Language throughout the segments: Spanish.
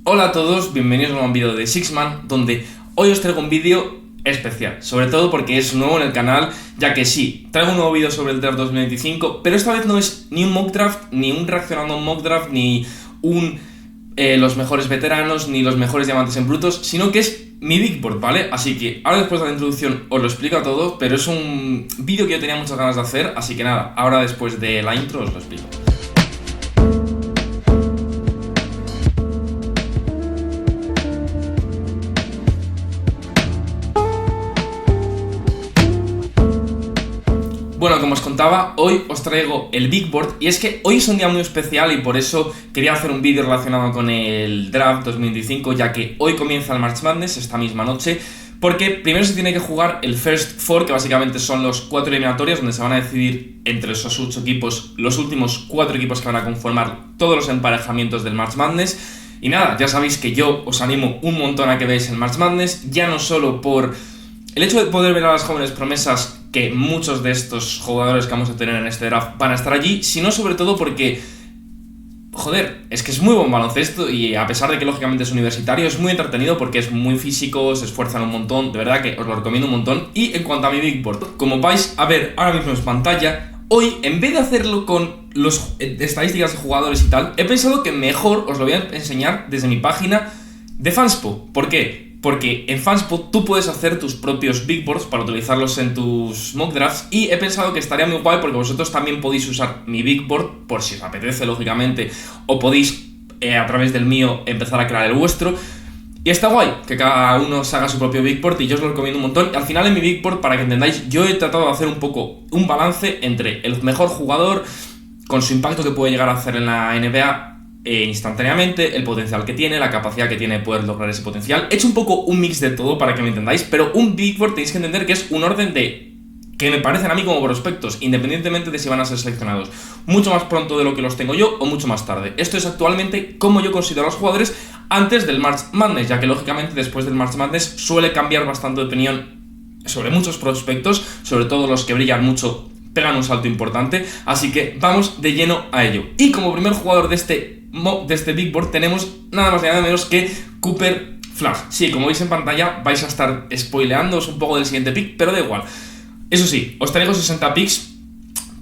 Hola a todos, bienvenidos a un nuevo vídeo de Sixman, donde hoy os traigo un vídeo especial, sobre todo porque es nuevo en el canal, ya que sí, traigo un nuevo vídeo sobre el draft 2025, pero esta vez no es ni un mock draft, ni un reaccionando a un mock draft, ni los mejores veteranos, ni los mejores diamantes en brutos, sino que es mi Big Board, ¿vale? Así que ahora después de la introducción os lo explico a todos, pero es un vídeo que yo tenía muchas ganas de hacer, así que nada, ahora después de la intro os lo explico. Bueno, como os contaba, hoy os traigo el Big Board y es que hoy es un día muy especial y por eso quería hacer un vídeo relacionado con el Draft 2025, ya que hoy comienza el March Madness, esta misma noche, porque primero se tiene que jugar el First Four, que básicamente son los 4 eliminatorias donde se van a decidir entre esos 8 equipos, los últimos 4 equipos que van a conformar todos los emparejamientos del March Madness. Y nada, ya sabéis que yo os animo un montón a que veáis el March Madness, ya no solo por el hecho de poder ver a las jóvenes promesas, que muchos de estos jugadores que vamos a tener en este draft van a estar allí, sino sobre todo porque, joder, es que es muy buen baloncesto y a pesar de que lógicamente es universitario, es muy entretenido porque es muy físico, se esfuerzan un montón, de verdad que os lo recomiendo un montón. Y en cuanto a mi Big Board, como vais a ver ahora mismo en pantalla, hoy en vez de hacerlo con los estadísticas de jugadores y tal, he pensado que mejor os lo voy a enseñar desde mi página de Fanspo. ¿Por qué? Porque en Fanspo tú puedes hacer tus propios Big Boards para utilizarlos en tus mock drafts y he pensado que estaría muy guay porque vosotros también podéis usar mi Big Board por si os apetece, lógicamente, o podéis a través del mío empezar a crear el vuestro. Y está guay que cada uno se haga su propio Big Board y yo os lo recomiendo un montón. Y al final en mi Big Board, para que entendáis, yo he tratado de hacer un poco un balance entre el mejor jugador con su impacto que puede llegar a hacer en la NBA instantáneamente, el potencial que tiene, la capacidad que tiene de poder lograr ese potencial. He hecho un poco un mix de todo para que me entendáis, pero un Big Board tenéis que entender que es un orden de que me parecen a mí como prospectos, independientemente de si van a ser seleccionados mucho más pronto de lo que los tengo yo o mucho más tarde. Esto es actualmente como yo considero a los jugadores antes del March Madness, ya que lógicamente después del March Madness suele cambiar bastante de opinión sobre muchos prospectos, sobre todo los que brillan mucho pegan un salto importante, así que vamos de lleno a ello. Y como primer jugador de este Big Board tenemos nada más y nada menos que Cooper Flagg. Sí, como veis en pantalla vais a estar spoileándoos un poco del siguiente pick, pero da igual. Eso sí, os traigo 60 picks,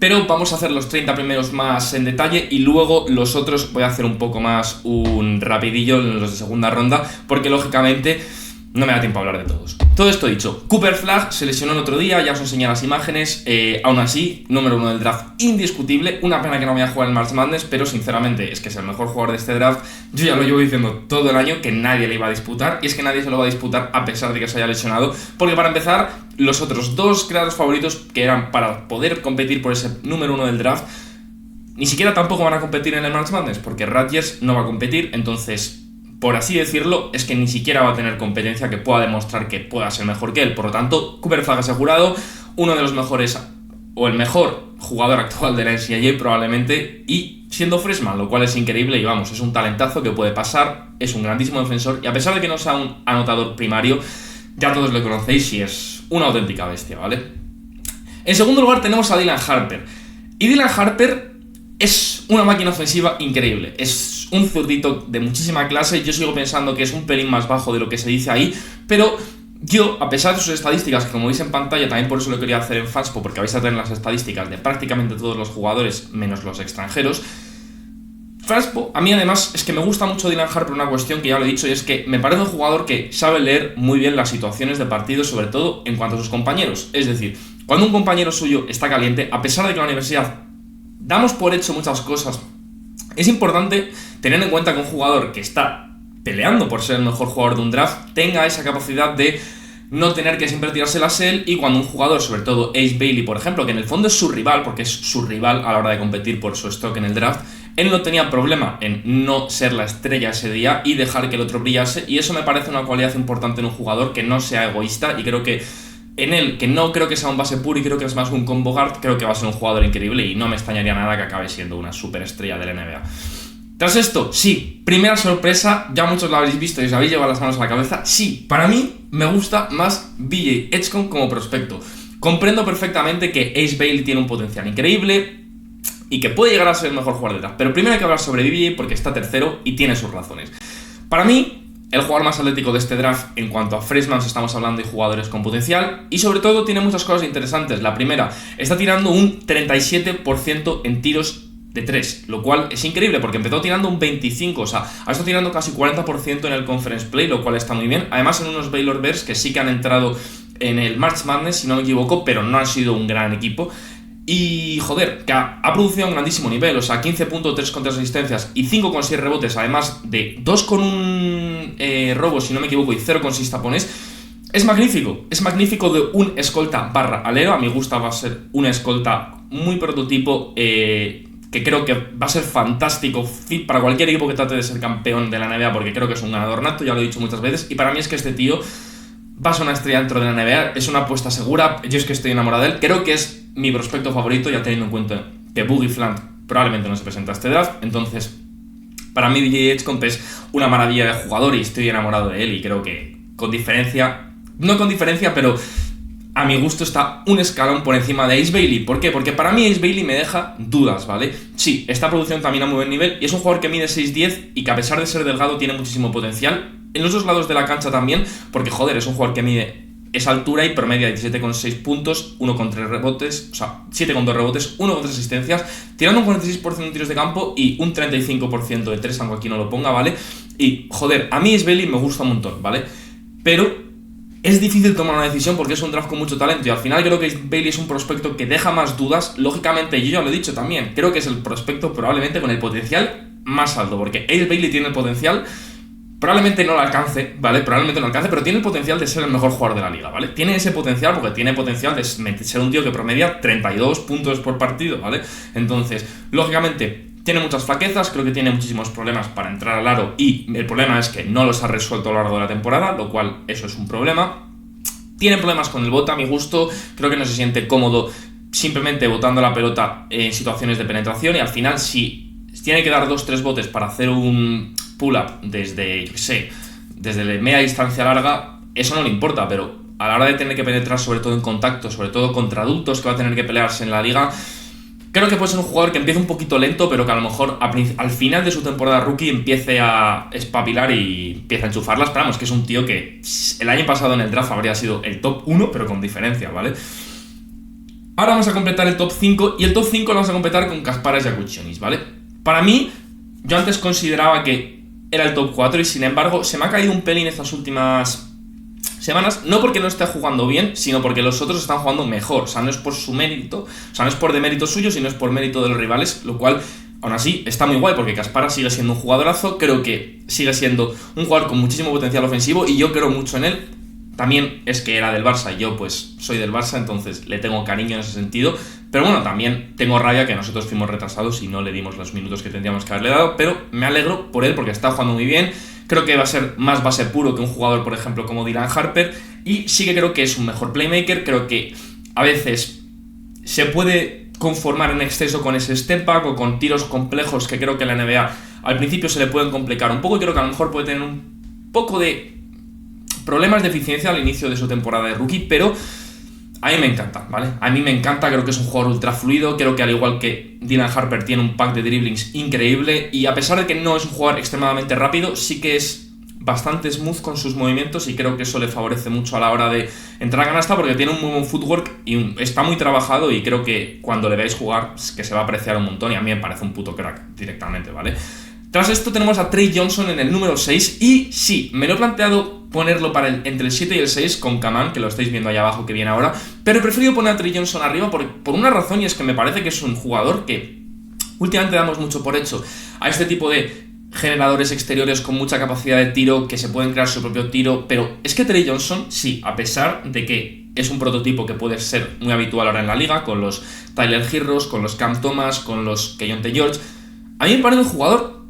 pero vamos a hacer los 30 primeros más en detalle y luego los otros voy a hacer un poco más un rapidillo en los de segunda ronda, porque lógicamente no me da tiempo a hablar de todos. Todo esto dicho, Cooper Flagg se lesionó el otro día, ya os enseñé las imágenes, aún así, número 1 del draft indiscutible, una pena que no vaya a jugar el March Madness, pero sinceramente es que es el mejor jugador de este draft. Yo ya lo llevo diciendo todo el año que nadie le iba a disputar, y es que nadie se lo va a disputar a pesar de que se haya lesionado, porque para empezar, los otros dos creadores favoritos que eran para poder competir por ese número 1 del draft, ni siquiera tampoco van a competir en el March Madness, porque Rodgers no va a competir, entonces, por así decirlo, es que ni siquiera va a tener competencia que pueda demostrar que pueda ser mejor que él. Por lo tanto, Cooper Flagg asegurado, uno de los mejores o el mejor jugador actual de la NCAA probablemente, y siendo freshman, lo cual es increíble y vamos, es un talentazo que puede pasar, es un grandísimo defensor y a pesar de que no sea un anotador primario, ya todos lo conocéis y es una auténtica bestia, ¿vale? En segundo lugar tenemos a Dylan Harper, y Dylan Harper es una máquina ofensiva increíble, es un zurdito de muchísima clase. Yo sigo pensando que es un pelín más bajo de lo que se dice ahí, pero yo, a pesar de sus estadísticas, que como veis en pantalla, también por eso lo quería hacer en Fanspo, porque vais a tener las estadísticas de prácticamente todos los jugadores, menos los extranjeros. Fanspo, a mí además, es que me gusta mucho Dylan Harper por una cuestión que ya lo he dicho, y es que me parece un jugador que sabe leer muy bien las situaciones de partido, sobre todo en cuanto a sus compañeros. Es decir, cuando un compañero suyo está caliente, a pesar de que la universidad damos por hecho muchas cosas, es importante tener en cuenta que un jugador que está peleando por ser el mejor jugador de un draft tenga esa capacidad de no tener que siempre tirárselas él, y cuando un jugador, sobre todo Ace Bailey, por ejemplo, que en el fondo es su rival, porque es su rival a la hora de competir por su stock en el draft, él no tenía problema en no ser la estrella ese día y dejar que el otro brillase, y eso me parece una cualidad importante en un jugador, que no sea egoísta, y creo que en él, que no creo que sea un base puro y creo que es más un combo guard, creo que va a ser un jugador increíble y no me extrañaría nada que acabe siendo una superestrella de la NBA. Tras esto, sí, primera sorpresa, ya muchos lo habéis visto y os habéis llevado las manos a la cabeza. Sí, para mí me gusta más BJ Edgecombe como prospecto. Comprendo perfectamente que Ace Bailey tiene un potencial increíble y que puede llegar a ser el mejor jugador de draft, pero primero hay que hablar sobre BJ porque está tercero y tiene sus razones. Para mí, el jugador más atlético de este draft en cuanto a freshmen estamos hablando de jugadores con potencial y sobre todo tiene muchas cosas interesantes. La primera, está tirando un 37% en tiros de 3, lo cual es increíble porque empezó tirando un 25%, o sea, ha estado tirando casi 40% en el Conference Play, lo cual está muy bien. Además en unos Baylor Bears que sí que han entrado en el March Madness, si no me equivoco, pero no han sido un gran equipo. Y joder, que ha producido a un grandísimo nivel, o sea, 15.3 con 3 asistencias y 5 con 6 rebotes, además de 2 con un robo, si no me equivoco, y 0 con 6 tapones. Es magnífico de un escolta barra alero. A mi gusto va a ser una escolta muy prototipo, que creo que va a ser fantástico fit para cualquier equipo que trate de ser campeón de la NBA, porque creo que es un ganador nato, ya lo he dicho muchas veces, y para mí es que este tío va a ser una estrella dentro de la NBA, es una apuesta segura, yo es que estoy enamorado de él, creo que es mi prospecto favorito, ya teniendo en cuenta que Boogie Flant probablemente no se presenta a este draft, entonces para mí DJ Edgecomb es una maravilla de jugador y estoy enamorado de él y creo que no con diferencia, pero a mi gusto está un escalón por encima de Ace Bailey. ¿Por qué? Porque para mí Ace Bailey me deja dudas, ¿vale? Sí, está produciendo también a muy buen nivel y es un jugador que mide 6'10 y que a pesar de ser delgado tiene muchísimo potencial en los dos lados de la cancha también, porque joder, es un jugador que mide esa altura y promedia 17,6 puntos, 1 con 3 rebotes, o sea, 7 con 2 rebotes, 1 con 3 asistencias, tirando un 46% en tiros de campo y un 35% de 3, aunque aquí no lo ponga, ¿vale? Y joder, a mí Ace Bailey me gusta un montón, ¿vale? Pero es difícil tomar una decisión porque es un draft con mucho talento y al final creo que Ace Bailey es un prospecto que deja más dudas. Lógicamente, yo ya lo he dicho también, creo que es el prospecto probablemente con el potencial más alto, porque Ace Bailey tiene el potencial, probablemente no lo alcance, ¿vale? Probablemente no lo alcance, pero tiene el potencial de ser el mejor jugador de la liga, ¿vale? Tiene ese potencial porque tiene potencial de ser un tío que promedia 32 puntos por partido, ¿vale? Entonces, lógicamente, tiene muchas flaquezas, creo que tiene muchísimos problemas para entrar al aro y el problema es que no los ha resuelto a lo largo de la temporada, lo cual eso es un problema. Tiene problemas con el bote, a mi gusto, creo que no se siente cómodo simplemente botando la pelota en situaciones de penetración y al final si tiene que dar 2-3 botes para hacer un pull-up desde, yo qué sé, desde media distancia larga, eso no le importa, pero a la hora de tener que penetrar sobre todo en contacto, sobre todo contra adultos que va a tener que pelearse en la liga, creo que puede ser un jugador que empiece un poquito lento, pero que a lo mejor al final de su temporada rookie empiece a espabilar y empiece a enchufarlas. Pero vamos, que es un tío que el año pasado en el draft habría sido el top 1, pero con diferencia, ¿vale? Ahora vamos a completar el top 5 y el top 5 lo vamos a completar con Kasparas Jakučionis, ¿vale? Para mí, yo antes consideraba que era el top 4 y sin embargo se me ha caído un pelín estas últimas semanas, no porque no esté jugando bien, sino porque los otros están jugando mejor. O sea, no es por su mérito, o sea, no es por demérito suyo, sino es por mérito de los rivales, lo cual, aún así, está muy guay, porque Kasparas sigue siendo un jugadorazo, creo que sigue siendo un jugador con muchísimo potencial ofensivo, y yo creo mucho en él. También es que era del Barça, y yo pues soy del Barça, entonces le tengo cariño en ese sentido, pero bueno, también tengo rabia que nosotros fuimos retrasados y no le dimos los minutos que tendríamos que haberle dado, pero me alegro por él porque está jugando muy bien. Creo que va a ser más base puro que un jugador, por ejemplo, como Dylan Harper. Y sí que creo que es un mejor playmaker. Creo que a veces se puede conformar en exceso con ese step back o con tiros complejos que creo que la NBA al principio se le pueden complicar un poco. Y creo que a lo mejor puede tener un poco de problemas de eficiencia al inicio de su temporada de rookie. Pero a mí me encanta, ¿vale? A mí me encanta, creo que es un jugador ultra fluido, creo que al igual que Dylan Harper tiene un pack de dribblings increíble y a pesar de que no es un jugador extremadamente rápido, sí que es bastante smooth con sus movimientos y creo que eso le favorece mucho a la hora de entrar a canasta porque tiene un muy buen footwork y está muy trabajado y creo que cuando le veáis jugar es que se va a apreciar un montón y a mí me parece un puto crack directamente, ¿vale? Tras esto tenemos a Trey Johnson en el número 6 y sí, me lo he planteado ponerlo entre el 7 y el 6 con Kaman, que lo estáis viendo ahí abajo que viene ahora, pero he preferido poner a Trey Johnson arriba por una razón y es que me parece que es un jugador que últimamente damos mucho por hecho a este tipo de generadores exteriores con mucha capacidad de tiro, que se pueden crear su propio tiro, pero es que Trey Johnson, sí, a pesar de que es un prototipo que puede ser muy habitual ahora en la liga, con los Tyler Herros, con los Cam Thomas, con los Keyonte George, a mí me parece un jugador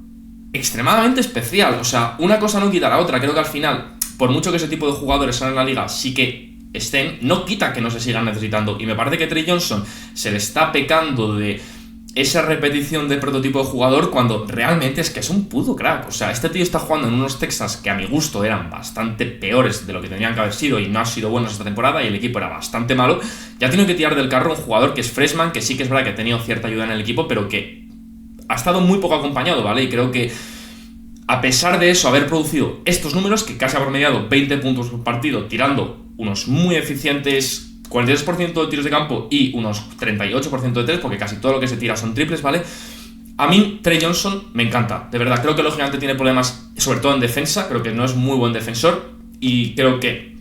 extremadamente especial, o sea, una cosa no quita la otra, creo que al final, por mucho que ese tipo de jugadores en la liga sí que estén, no quita que no se sigan necesitando, y me parece que Trey Johnson se le está pecando de esa repetición de prototipo de jugador cuando realmente es que es un puto crack. O sea, este tío está jugando en unos Texans que a mi gusto eran bastante peores de lo que tenían que haber sido y no han sido buenos esta temporada y el equipo era bastante malo. Ya tiene que tirar del carro un jugador que es freshman, que sí que es verdad que ha tenido cierta ayuda en el equipo, pero que ha estado muy poco acompañado, ¿vale? Y creo que a pesar de eso, haber producido estos números, que casi ha promediado 20 puntos por partido, tirando unos muy eficientes 43% de tiros de campo y unos 38% de tres, porque casi todo lo que se tira son triples, ¿vale? A mí, Trey Johnson me encanta, de verdad. Creo que lógicamente tiene problemas, sobre todo en defensa. Creo que no es muy buen defensor. Y creo que,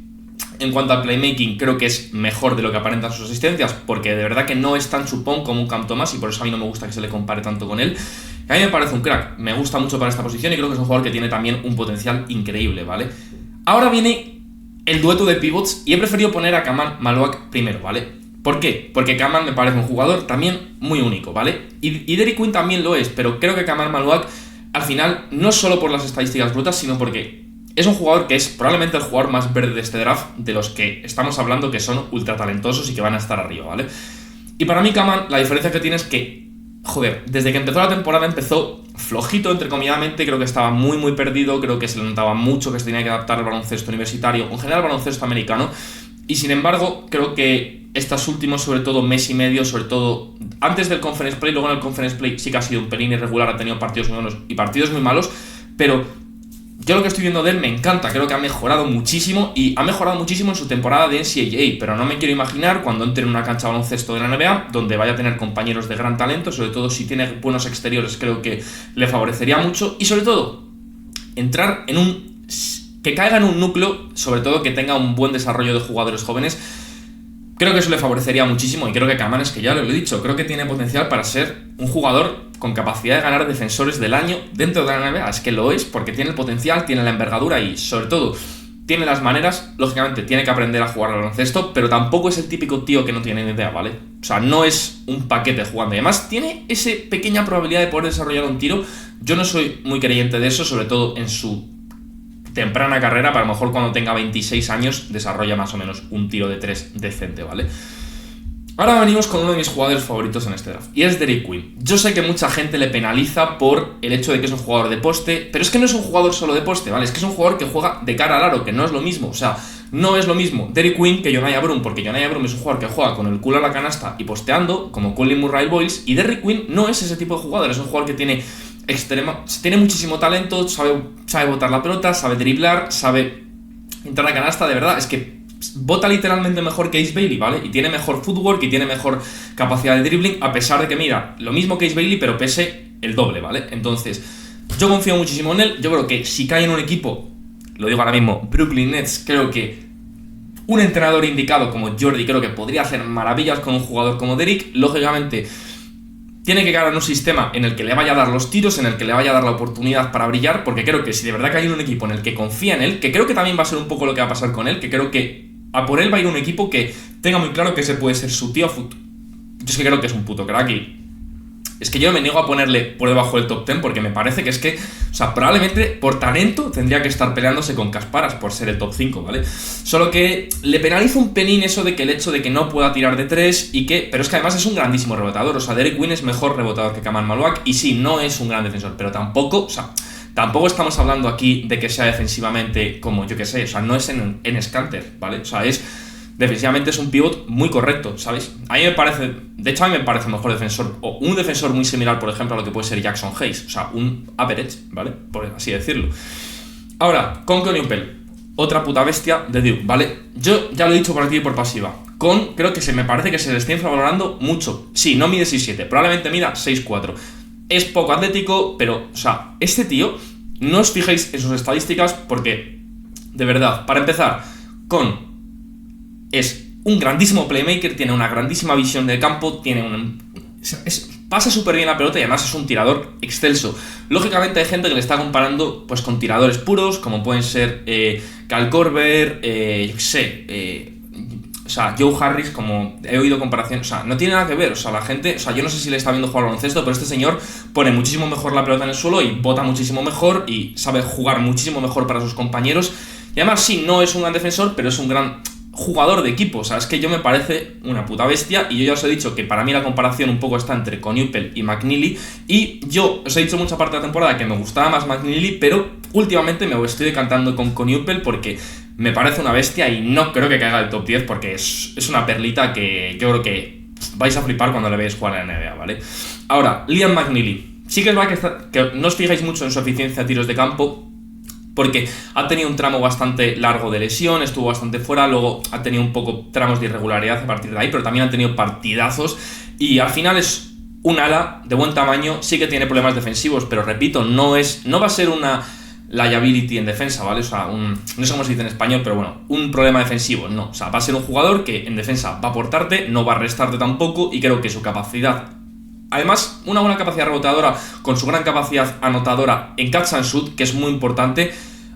en cuanto al playmaking, creo que es mejor de lo que aparentan sus asistencias, porque de verdad que no es tan chupón como un Cam Thomas, y por eso a mí no me gusta que se le compare tanto con él. A mí me parece un crack, me gusta mucho para esta posición y creo que es un jugador que tiene también un potencial increíble, ¿vale? Ahora viene el dueto de pivots y he preferido poner a Khaman Maluach primero, ¿vale? ¿Por qué? Porque Khaman me parece un jugador también muy único, ¿vale? Y Derrick Queen también lo es, pero creo que Khaman Maluach, al final, no solo por las estadísticas brutas, sino porque es un jugador que es probablemente el jugador más verde de este draft, de los que estamos hablando que son ultra talentosos y que van a estar arriba, ¿vale? Y para mí Khaman, la diferencia que tiene es que, joder, desde que empezó la temporada empezó flojito, entrecomilladamente. Creo que estaba muy perdido, creo que se le notaba mucho que se tenía que adaptar al baloncesto universitario, en general al baloncesto americano, y sin embargo, creo que estos últimos, sobre todo mes y medio, sobre todo antes del Conference Play, luego en el Conference Play sí que ha sido un pelín irregular, ha tenido partidos muy buenos y partidos muy malos, pero yo lo que estoy viendo de él me encanta. Creo que ha mejorado muchísimo, y ha mejorado muchísimo en su temporada de NCAA, pero no me quiero imaginar cuando entre en una cancha de baloncesto de la NBA, donde vaya a tener compañeros de gran talento, sobre todo si tiene buenos exteriores. Creo que le favorecería mucho, y sobre todo, entrar en que caiga en un núcleo, sobre todo que tenga un buen desarrollo de jugadores jóvenes. Creo que eso le favorecería muchísimo, y creo que Khaman, es que ya lo he dicho, creo que tiene potencial para ser un jugador con capacidad de ganar defensores del año dentro de la NBA. Es que lo es, porque tiene el potencial, tiene la envergadura y, sobre todo, tiene las maneras. Lógicamente tiene que aprender a jugar al baloncesto, pero tampoco es el típico tío que no tiene ni idea, ¿vale? O sea, no es un paquete jugando. Y además tiene esa pequeña probabilidad de poder desarrollar un tiro. Yo no soy muy creyente de eso, sobre todo en su temprana carrera, pero a lo mejor cuando tenga 26 años desarrolla más o menos un tiro de tres decente, ¿vale? Ahora venimos con uno de mis jugadores favoritos en este draft, y es Derrick Queen. Yo sé que mucha gente le penaliza por el hecho de que es un jugador de poste, pero es que no es un jugador solo de poste, ¿vale? Es que es un jugador que juega de cara al aro, que no es lo mismo. O sea, no es lo mismo Derrick Queen que John Brown, porque John Brown es un jugador que juega con el culo a la canasta y posteando, como Colin Murray Boyles, y Derrick Queen no es ese tipo de jugador. Es un jugador que tiene muchísimo talento, sabe botar la pelota, sabe driblar, sabe entrar a canasta. De verdad, es que bota literalmente mejor que Ace Bailey, ¿vale? Y tiene mejor footwork y tiene mejor capacidad de dribbling, a pesar de que, mira, lo mismo que Ace Bailey, pero pese el doble, ¿vale? Entonces, yo confío muchísimo en él. Yo creo que si cae en un equipo, lo digo ahora mismo, Brooklyn Nets, creo que un entrenador indicado como Jordi, creo que podría hacer maravillas con un jugador como Derrick. Lógicamente, tiene que caer en un sistema en el que le vaya a dar los tiros, en el que le vaya a dar la oportunidad para brillar, porque creo que si de verdad que hay un equipo en el que confía en él, que creo que también va a ser un poco lo que va a pasar con él, que creo que a por él va a ir un equipo que tenga muy claro que ese puede ser su tío a futuro. Yo es que creo que es un puto crack, y es que yo me niego a ponerle por debajo del top 10, porque me parece que es que, o sea, probablemente por talento tendría que estar peleándose con Kasparas por ser el top 5, ¿vale? Solo que le penaliza un pelín eso de que el hecho de que no pueda tirar de 3 y que... Pero es que además es un grandísimo rebotador. O sea, Derrick Queen es mejor rebotador que Khaman Maluach, y sí, no es un gran defensor, pero tampoco, o sea, tampoco estamos hablando aquí de que sea defensivamente como, yo que sé, o sea, no es en Scanter, ¿vale? O sea, defensivamente es un pivot muy correcto, ¿sabes? A mí me parece, de hecho a mí me parece mejor defensor, o un defensor muy similar, por ejemplo, a lo que puede ser Jackson Hayes, o sea, un average, ¿vale? Por así decirlo. Ahora, con Conley Upel, otra puta bestia de Duke, ¿vale? Yo ya lo he dicho por activa y por pasiva. Creo que me parece que se le está infravalorando mucho. Sí, no mide 6'7", probablemente mida 6'4". Es poco atlético, pero, o sea, este tío, no os fijéis en sus estadísticas, porque, de verdad, para empezar, es un grandísimo playmaker, tiene una grandísima visión del campo, pasa súper bien la pelota, y además es un tirador excelso. Lógicamente hay gente que le está comparando pues con tiradores puros, como pueden ser Kyle Korver, yo qué sé, o sea, Joe Harris, como he oído comparaciones. O sea, no tiene nada que ver. O sea, la gente, o sea, yo no sé si le está viendo jugar al baloncesto, pero este señor pone muchísimo mejor la pelota en el suelo y bota muchísimo mejor y sabe jugar muchísimo mejor para sus compañeros. Y además sí, no es un gran defensor, pero es un gran jugador de equipo. O sea, es que yo me parece una puta bestia, y yo ya os he dicho que para mí la comparación un poco está entre Conley Upel y McNeely, y yo os he dicho mucha parte de la temporada que me gustaba más McNeely, pero últimamente me estoy decantando con Conley Upel porque me parece una bestia, y no creo que caiga el top 10, porque es una perlita que yo creo que vais a flipar cuando le veáis jugar en la NBA, ¿vale? Ahora, Liam McNeely. Sí que es verdad que no os fijáis mucho en su eficiencia a tiros de campo, porque ha tenido un tramo bastante largo de lesión, estuvo bastante fuera, luego ha tenido un poco tramos de irregularidad a partir de ahí, pero también ha tenido partidazos y al final es un ala de buen tamaño, sí que tiene problemas defensivos, pero repito, no va a ser una liability en defensa, ¿vale? O sea, no sé cómo se dice en español, pero bueno, un problema defensivo, no. O sea, va a ser un jugador que en defensa va a aportarte, no va a restarte tampoco, y creo que su capacidad, además, una buena capacidad reboteadora con su gran capacidad anotadora en catch and shoot, que es muy importante.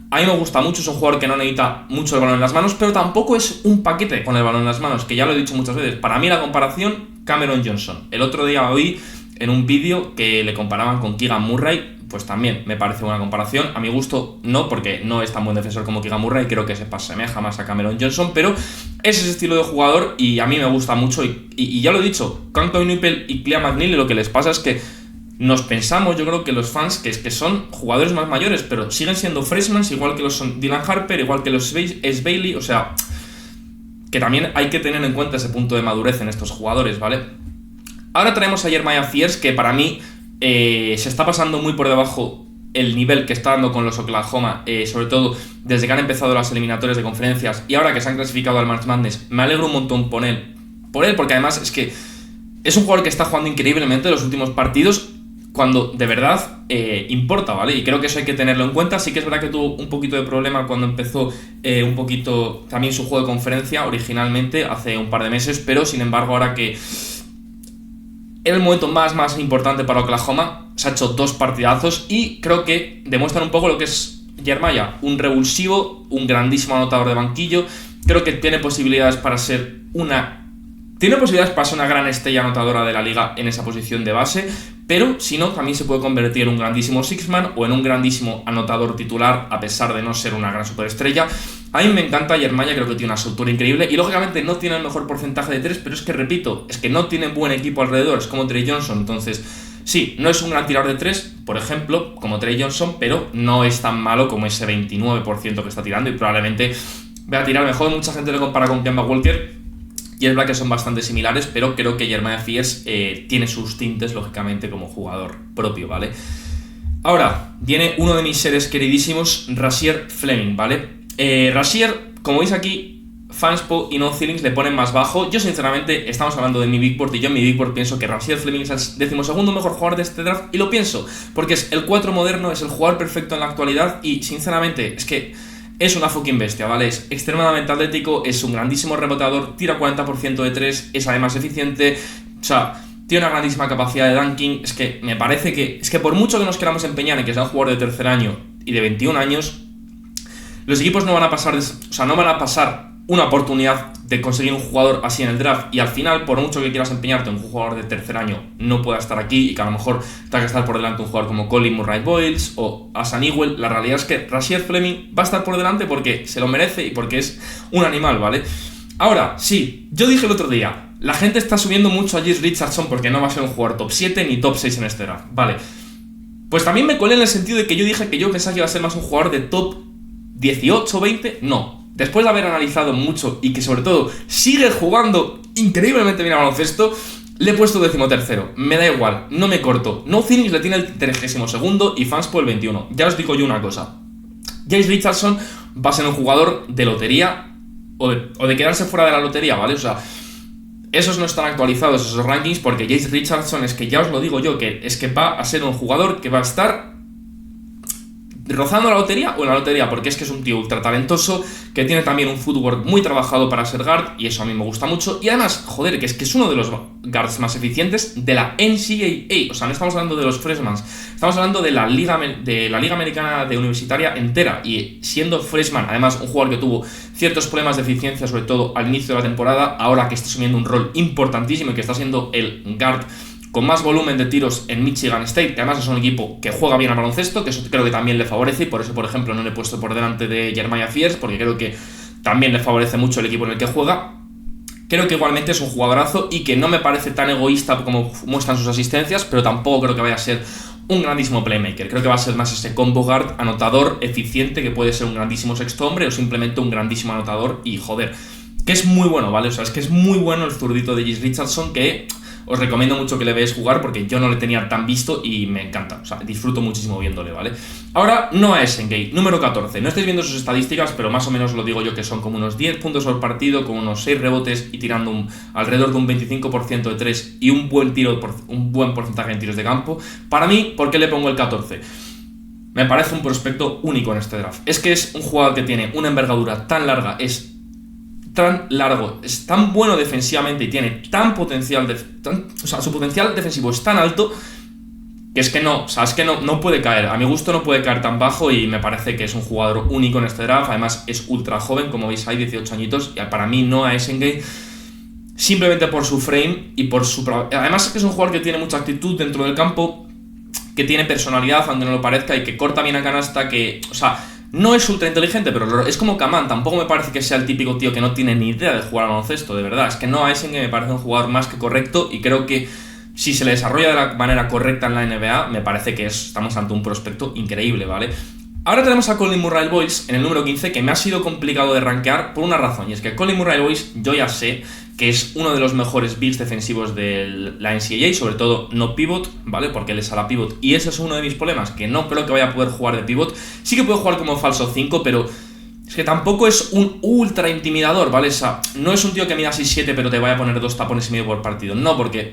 A mí me gusta mucho, es un jugador que no necesita mucho el balón en las manos, pero tampoco es un paquete con el balón en las manos, que ya lo he dicho muchas veces. Para mí la comparación, Cameron Johnson. El otro día oí en un vídeo que le comparaban con Keegan Murray, pues también me parece buena comparación. A mi gusto no, porque no es tan buen defensor como Keegan Murray, creo que se asemeja más a Cameron Johnson, pero es ese estilo de jugador y a mí me gusta mucho. Y ya lo he dicho, Anthony Newpell y Clea McNeil, lo que les pasa es que nos pensamos, yo creo que los fans, que son jugadores más mayores, pero siguen siendo freshmen, igual que los son Dylan Harper, igual que los es Bailey, o sea, que también hay que tener en cuenta ese punto de madurez en estos jugadores, ¿vale? Ahora traemos a Jeremiah Fears, que para mí se está pasando muy por debajo el nivel que está dando con los Oklahoma, sobre todo desde que han empezado las eliminatorias de conferencias y ahora que se han clasificado al March Madness. Me alegro un montón por él, porque además es que es un jugador que está jugando increíblemente en los últimos partidos, cuando de verdad importa, ¿vale? Y creo que eso hay que tenerlo en cuenta. Sí que es verdad que tuvo un poquito de problema cuando empezó un poquito también su juego de conferencia originalmente, hace un par de meses, pero sin embargo ahora que era el momento más importante para Oklahoma, se ha hecho 2 partidazos y creo que demuestran un poco lo que es Jeremiah, un revulsivo, un grandísimo anotador de banquillo. Creo que tiene posibilidades para ser una gran estrella anotadora de la liga en esa posición de base, pero si no, también se puede convertir en un grandísimo six-man o en un grandísimo anotador titular, a pesar de no ser una gran superestrella. A mí me encanta Jeremiah, creo que tiene una soltura increíble y lógicamente no tiene el mejor porcentaje de 3, pero es que repito, es que no tiene buen equipo alrededor, es como Trey Johnson. Entonces sí, no es un gran tirador de 3, por ejemplo, como Trey Johnson, pero no es tan malo como ese 29% que está tirando y probablemente va a tirar mejor. Mucha gente lo compara con Kemba Walker y es verdad que son bastante similares, pero creo que Jeremiah Fears tiene sus tintes, lógicamente, como jugador propio, ¿vale? Ahora, viene uno de mis seres queridísimos, Rasheed Fleming, ¿vale? Rasheed, como veis aquí, Fanspo y No Ceilings le ponen más bajo. Yo, sinceramente, estamos hablando de mi Big Board y yo en mi Big Board pienso que Rasheed Fleming es el 12º mejor jugador de este draft y lo pienso, porque es el 4 moderno, es el jugador perfecto en la actualidad y, sinceramente, es que es una fucking bestia, ¿vale? Es extremadamente atlético, es un grandísimo reboteador, tira 40% de 3, es además eficiente, o sea, tiene una grandísima capacidad de dunking. Es que me parece que, por mucho que nos queramos empeñar en que sea un jugador de tercer año y de 21 años, los equipos no van a pasar una oportunidad de conseguir un jugador así en el draft y al final, por mucho que quieras empeñarte en un jugador de tercer año no pueda estar aquí y que a lo mejor tenga que estar por delante un jugador como Colin Murray-Boyles o Asan Ewell, la realidad es que Rasheed Fleming va a estar por delante porque se lo merece y porque es un animal, ¿vale? Ahora, sí, yo dije el otro día, la gente está subiendo mucho a Jace Richardson porque no va a ser un jugador top 7 ni top 6 en este draft, ¿vale? Pues también me colé en el sentido de que yo dije que yo pensaba que iba a ser más un jugador de top 18 o 20, no. Después de haber analizado mucho y que sobre todo sigue jugando increíblemente bien a baloncesto, le he puesto 13º. Me da igual, no me corto. No Ceilings le tiene el 32º y Fanspo el 21. Ya os digo yo una cosa. Jace Richardson va a ser un jugador de lotería o de quedarse fuera de la lotería, ¿vale? O sea, esos no están actualizados, esos rankings, porque Jace Richardson, es que ya os lo digo yo, que es que va a ser un jugador que va a estar rozando la lotería o en la lotería, porque es que es un tío ultra talentoso, que tiene también un footwork muy trabajado para ser guard, y eso a mí me gusta mucho, y además, joder, que es uno de los guards más eficientes de la NCAA, o sea, no estamos hablando de los freshmen, estamos hablando de la liga americana de universitaria entera, y siendo freshman, además un jugador que tuvo ciertos problemas de eficiencia, sobre todo al inicio de la temporada, ahora que está asumiendo un rol importantísimo y que está siendo el guard con más volumen de tiros en Michigan State, que además es un equipo que juega bien al baloncesto, que eso creo que también le favorece, y por eso, por ejemplo, no le he puesto por delante de Jeremiah Fears, porque creo que también le favorece mucho el equipo en el que juega. Creo que igualmente es un jugadorazo y que no me parece tan egoísta como muestran sus asistencias, pero tampoco creo que vaya a ser un grandísimo playmaker. Creo que va a ser más ese combo guard, anotador, eficiente, que puede ser un grandísimo sexto hombre o simplemente un grandísimo anotador y, joder, que es muy bueno, ¿vale? O sea, es que es muy bueno el zurdito de Jace Richardson, que os recomiendo mucho que le veáis jugar porque yo no le tenía tan visto y me encanta, o sea, disfruto muchísimo viéndole, ¿vale? Ahora, Noah Esengate, número 14, no estáis viendo sus estadísticas, pero más o menos lo digo yo que son como unos 10 puntos por partido, con unos 6 rebotes y tirando alrededor de un 25% de 3 y un buen porcentaje en tiros de campo. Para mí, ¿por qué le pongo el 14? Me parece un prospecto único en este draft. Es que es un jugador que tiene una envergadura tan larga, es tan largo, es tan bueno defensivamente y tiene tan potencial, o sea, su potencial defensivo es tan alto que es que no, o sea, es que no puede caer. A mi gusto no puede caer tan bajo y me parece que es un jugador único en este draft. Además es ultra joven, como veis hay 18 añitos y para mí Noah Esengate, simplemente por su frame y por su... Además es que es un jugador que tiene mucha actitud dentro del campo, que tiene personalidad, aunque no lo parezca, y que corta bien a canasta, que, o sea, no es ultra inteligente, pero es como Kaman. Tampoco me parece que sea el típico tío que no tiene ni idea de jugar al baloncesto, de verdad. Es que Noah Esengate me parece un jugador más que correcto y creo que si se le desarrolla de la manera correcta en la NBA, me parece que estamos ante un prospecto increíble, ¿vale? Ahora tenemos a Colin Murray-Boyles en el número 15, que me ha sido complicado de rankear por una razón, y es que Colin Murray-Boyles yo ya sé que es uno de los mejores bigs defensivos de la NCAA, sobre todo no pivot, ¿vale? Porque él es a la pivot, y ese es uno de mis problemas, que no creo que vaya a poder jugar de pivot. Sí que puede jugar como falso 5, pero es que tampoco es un ultra intimidador, ¿vale? O sea, no es un tío que mida 6'7", pero te vaya a poner 2 tapones y medio por partido, no, porque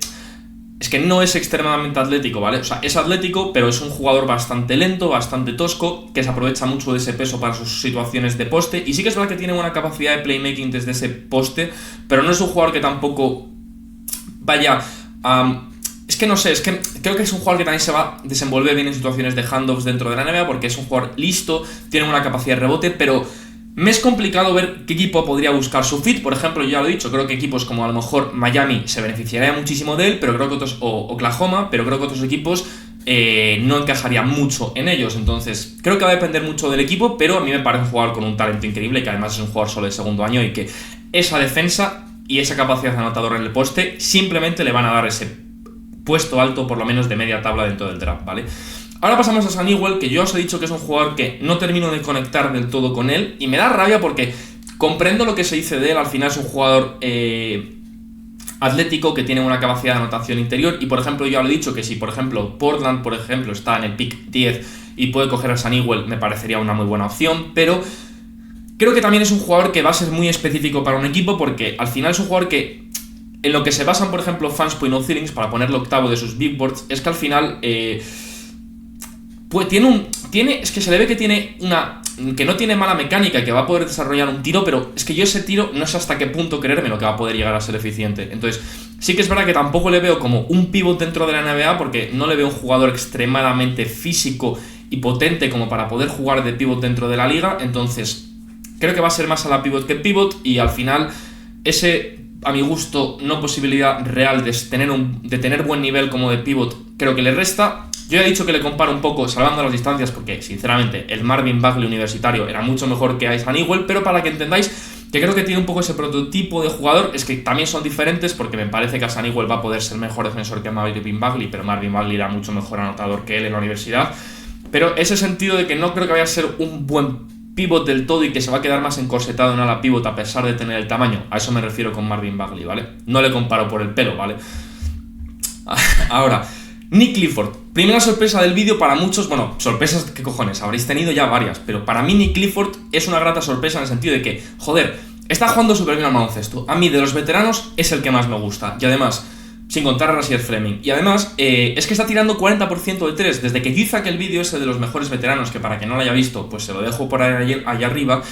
es que no es extremadamente atlético, ¿vale? O sea, es atlético, pero es un jugador bastante lento, bastante tosco, que se aprovecha mucho de ese peso para sus situaciones de poste, y sí que es verdad que tiene buena capacidad de playmaking desde ese poste, pero no es un jugador que tampoco vaya a... Es que no sé, es que creo que es un jugador que también se va a desenvolver bien en situaciones de handoffs dentro de la NBA, porque es un jugador listo, tiene una capacidad de rebote, pero me es complicado ver qué equipo podría buscar su fit. Por ejemplo, yo ya lo he dicho, creo que equipos como a lo mejor Miami se beneficiaría muchísimo de él, pero creo que otros, o Oklahoma, pero creo que otros equipos no encajarían mucho en ellos. Entonces, creo que va a depender mucho del equipo, pero a mí me parece un jugador con un talento increíble, que además es un jugador solo de segundo año y que esa defensa y esa capacidad de anotador en el poste simplemente le van a dar ese puesto alto, por lo menos de media tabla dentro del draft, ¿vale? Ahora pasamos a Sam Ewell, que yo os he dicho que es un jugador que no termino de conectar del todo con él, y me da rabia porque comprendo lo que se dice de él. Al final es un jugador atlético que tiene una capacidad de anotación interior, y por ejemplo yo ya lo he dicho que si por ejemplo Portland por ejemplo está en el pick 10 y puede coger a Sam Ewell, me parecería una muy buena opción, pero creo que también es un jugador que va a ser muy específico para un equipo, porque al final es un jugador que en lo que se basan por ejemplo Fanspo y No Ceilings para ponerlo octavo de sus big boards es que al final pues es que se le ve que tiene que no tiene mala mecánica y que va a poder desarrollar un tiro, pero es que yo ese tiro no sé hasta qué punto creerme lo que va a poder llegar a ser eficiente. Entonces, sí que es verdad que tampoco le veo como un pivot dentro de la NBA, porque no le veo un jugador extremadamente físico y potente como para poder jugar de pivot dentro de la liga. Entonces, creo que va a ser más a la pivot que pivot, y al final ese, a mi gusto, no posibilidad real de tener buen nivel como de pivot, creo que le resta. Yo ya he dicho que le comparo un poco, salvando las distancias, porque sinceramente el Marvin Bagley universitario era mucho mejor que Sam Ewell, pero para que entendáis que creo que tiene un poco ese prototipo de jugador, es que también son diferentes, porque me parece que Sam Ewell va a poder ser mejor defensor que Marvin Bagley, pero Marvin Bagley era mucho mejor anotador que él en la universidad. Pero ese sentido de que no creo que vaya a ser un buen pivot del todo y que se va a quedar más encorsetado en ala pivot a pesar de tener el tamaño, a eso me refiero con Marvin Bagley, ¿vale? No le comparo por el pelo, ¿vale? Ahora, Nick Clifford, primera sorpresa del vídeo para muchos. Bueno, sorpresas, ¿qué cojones? Habréis tenido ya varias, pero para mí Nick Clifford es una grata sorpresa en el sentido de que, joder, está jugando súper bien al baloncesto. A mí, de los veteranos, es el que más me gusta. Y además, sin contar a Rasheed Fleming. Y además, es que está tirando 40% de 3. Desde que yo hice aquel vídeo ese de los mejores veteranos, que para quien no lo haya visto, pues se lo dejo por ahí, allá arriba.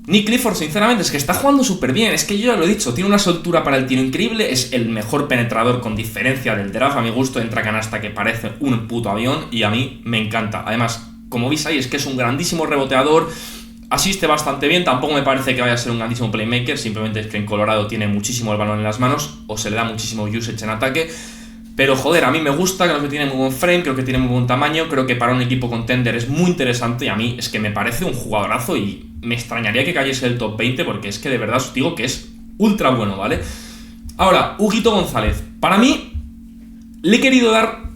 Nick Clifford, sinceramente, es que está jugando súper bien. Es que yo ya lo he dicho, tiene una soltura para el tiro increíble, es el mejor penetrador con diferencia del draft. A mi gusto entra canasta que parece un puto avión y a mí me encanta. Además, como veis ahí, es que es un grandísimo reboteador, asiste bastante bien. Tampoco me parece que vaya a ser un grandísimo playmaker, simplemente es que en Colorado tiene muchísimo el balón en las manos o se le da muchísimo usage en ataque. Pero joder, a mí me gusta, creo que tiene muy buen frame, creo que tiene muy buen tamaño, creo que para un equipo contender es muy interesante y a mí es que me parece un jugadorazo y me extrañaría que cayese el top 20 porque es que de verdad os digo que es ultra bueno, ¿vale? Ahora, Huguito González. Para mí, le he querido dar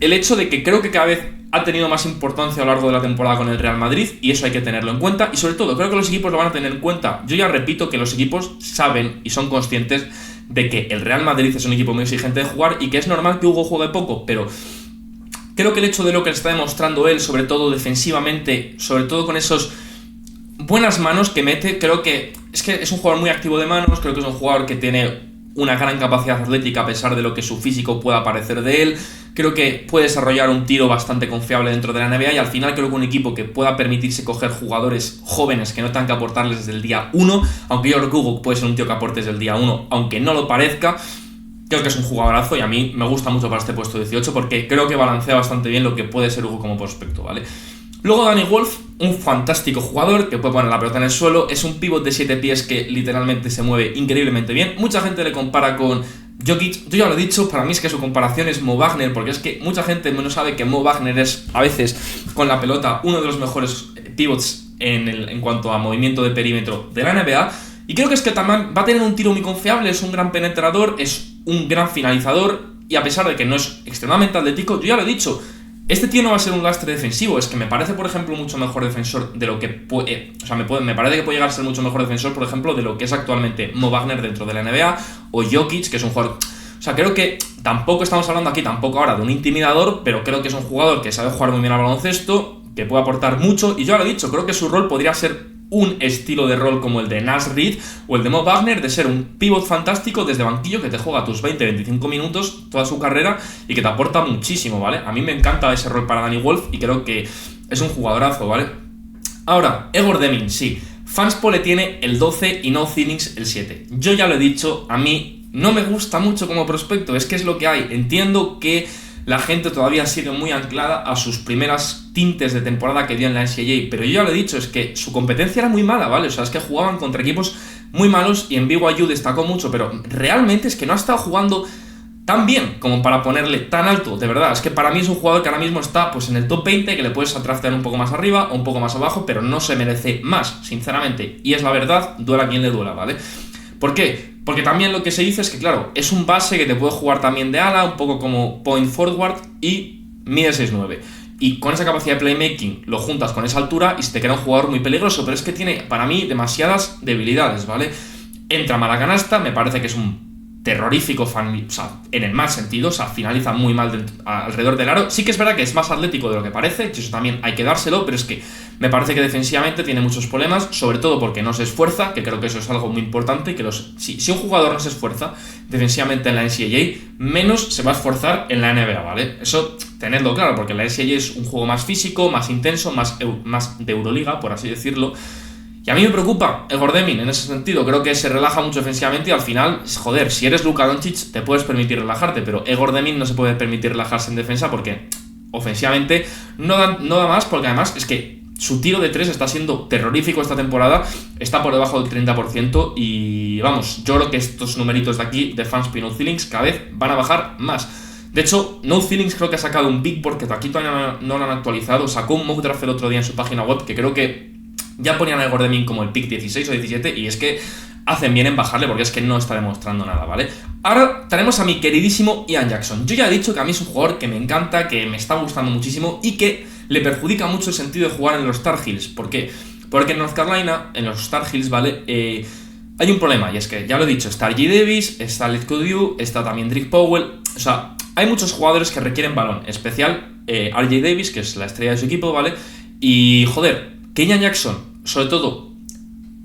el hecho de que creo que cada vez ha tenido más importancia a lo largo de la temporada con el Real Madrid y eso hay que tenerlo en cuenta y sobre todo creo que los equipos lo van a tener en cuenta. Yo ya repito que los equipos saben y son conscientes de que el Real Madrid es un equipo muy exigente de jugar y que es normal que Hugo juegue poco, pero creo que el hecho de lo que está demostrando él, sobre todo defensivamente, sobre todo con esos buenas manos que mete, creo que es un jugador muy activo de manos, creo que es un jugador que tiene una gran capacidad atlética a pesar de lo que su físico pueda parecer de él. Creo que puede desarrollar un tiro bastante confiable dentro de la NBA y al final creo que un equipo que pueda permitirse coger jugadores jóvenes que no tengan que aportarles desde el día 1, aunque yo creo que Hugo puede ser un tío que aporte desde el día 1, aunque no lo parezca, creo que es un jugadorazo y a mí me gusta mucho para este puesto 18 porque creo que balancea bastante bien lo que puede ser Hugo como prospecto, ¿vale? Luego Danny Wolf, un fantástico jugador que puede poner la pelota en el suelo, es un pívot de 7 pies que literalmente se mueve increíblemente bien. Mucha gente le compara con Jokic, yo ya lo he dicho, para mí es que su comparación es Mo Wagner, porque es que mucha gente no sabe que Mo Wagner es a veces con la pelota uno de los mejores pivots en cuanto a movimiento de perímetro de la NBA. Y creo que es que también va a tener un tiro muy confiable, es un gran penetrador, es un gran finalizador y a pesar de que no es extremadamente atlético, yo ya lo he dicho, este tío no va a ser un lastre defensivo, es que me parece, por ejemplo, mucho mejor defensor de lo que puede... O sea, me parece que puede llegar a ser mucho mejor defensor, por ejemplo, de lo que es actualmente Mo Wagner dentro de la NBA, o Jokic, que es un jugador... O sea, creo que tampoco estamos hablando aquí, tampoco ahora de un intimidador, pero creo que es un jugador que sabe jugar muy bien al baloncesto, que puede aportar mucho, y yo ya lo he dicho, creo que su rol podría ser un estilo de rol como el de Naz Reid o el de Mo Wagner, de ser un pivot fantástico desde banquillo que te juega tus 20-25 minutos toda su carrera y que te aporta muchísimo, ¿vale? A mí me encanta ese rol para Danny Wolf y creo que es un jugadorazo, ¿vale? Ahora, Egor Demin, sí, Fanspo le tiene el 12 y No Ceilings el 7. Yo ya lo he dicho, a mí no me gusta mucho como prospecto, es que es lo que hay. Entiendo que la gente todavía sigue muy anclada a sus primeras tintes de temporada que dio en la NCAA, pero yo ya lo he dicho, es que su competencia era muy mala, ¿vale? O sea, es que jugaban contra equipos muy malos y en BYU destacó mucho, pero realmente es que no ha estado jugando tan bien como para ponerle tan alto, de verdad. Es que para mí es un jugador que ahora mismo está pues en el top 20, que le puedes atrafear un poco más arriba o un poco más abajo, pero no se merece más, sinceramente. Y es la verdad, duela a quien le duela, ¿vale? ¿Por qué? Porque también lo que se dice es que, claro, es un base que te puede jugar también de ala, un poco como point forward y mide 6'9". Y con esa capacidad de playmaking lo juntas con esa altura y se te queda un jugador muy peligroso, pero es que tiene, para mí, demasiadas debilidades, ¿vale? Entra mala canasta, me parece que es un terrorífico fan, o sea, en el mal sentido, o sea, finaliza muy mal alrededor del aro. Sí que es verdad que es más atlético de lo que parece, y eso también hay que dárselo, pero es que me parece que defensivamente tiene muchos problemas, sobre todo porque no se esfuerza, que creo que eso es algo muy importante, que si un jugador no se esfuerza defensivamente en la NCAA, menos se va a esforzar en la NBA, ¿vale? Eso tenedlo claro, porque la NCAA es un juego más físico, más intenso, más de Euroliga, por así decirlo. Y a mí me preocupa Egor Demin en ese sentido, creo que se relaja mucho defensivamente y al final, joder, si eres Luka Doncic te puedes permitir relajarte, pero Egor Demin no se puede permitir relajarse en defensa porque ofensivamente no da más, porque además es que su tiro de 3 está siendo terrorífico esta temporada, está por debajo del 30% y vamos, yo creo que estos numeritos de aquí de Fanspo y No Ceilings cada vez van a bajar más. De hecho, No Ceilings creo que ha sacado un Big Board que aquí todavía no lo han actualizado, sacó un mock draft el otro día en su página web que creo que ya ponían a Egor Demin como el pick 16 o 17 y es que hacen bien en bajarle porque es que no está demostrando nada, ¿vale? Ahora tenemos a mi queridísimo Ian Jackson. Yo ya he dicho que a mí es un jugador que me encanta, que me está gustando muchísimo y que le perjudica mucho el sentido de jugar en los Tar Heels. ¿Por qué? Porque en North Carolina, en los Tar Heels, ¿vale? Hay un problema y es que, ya lo he dicho, está R.J. Davis, está Let's Go, está también Drake Powell. O sea, hay muchos jugadores que requieren balón, en especial R.J. Davis, que es la estrella de su equipo, ¿vale? Y, joder, que Ian Jackson, sobre todo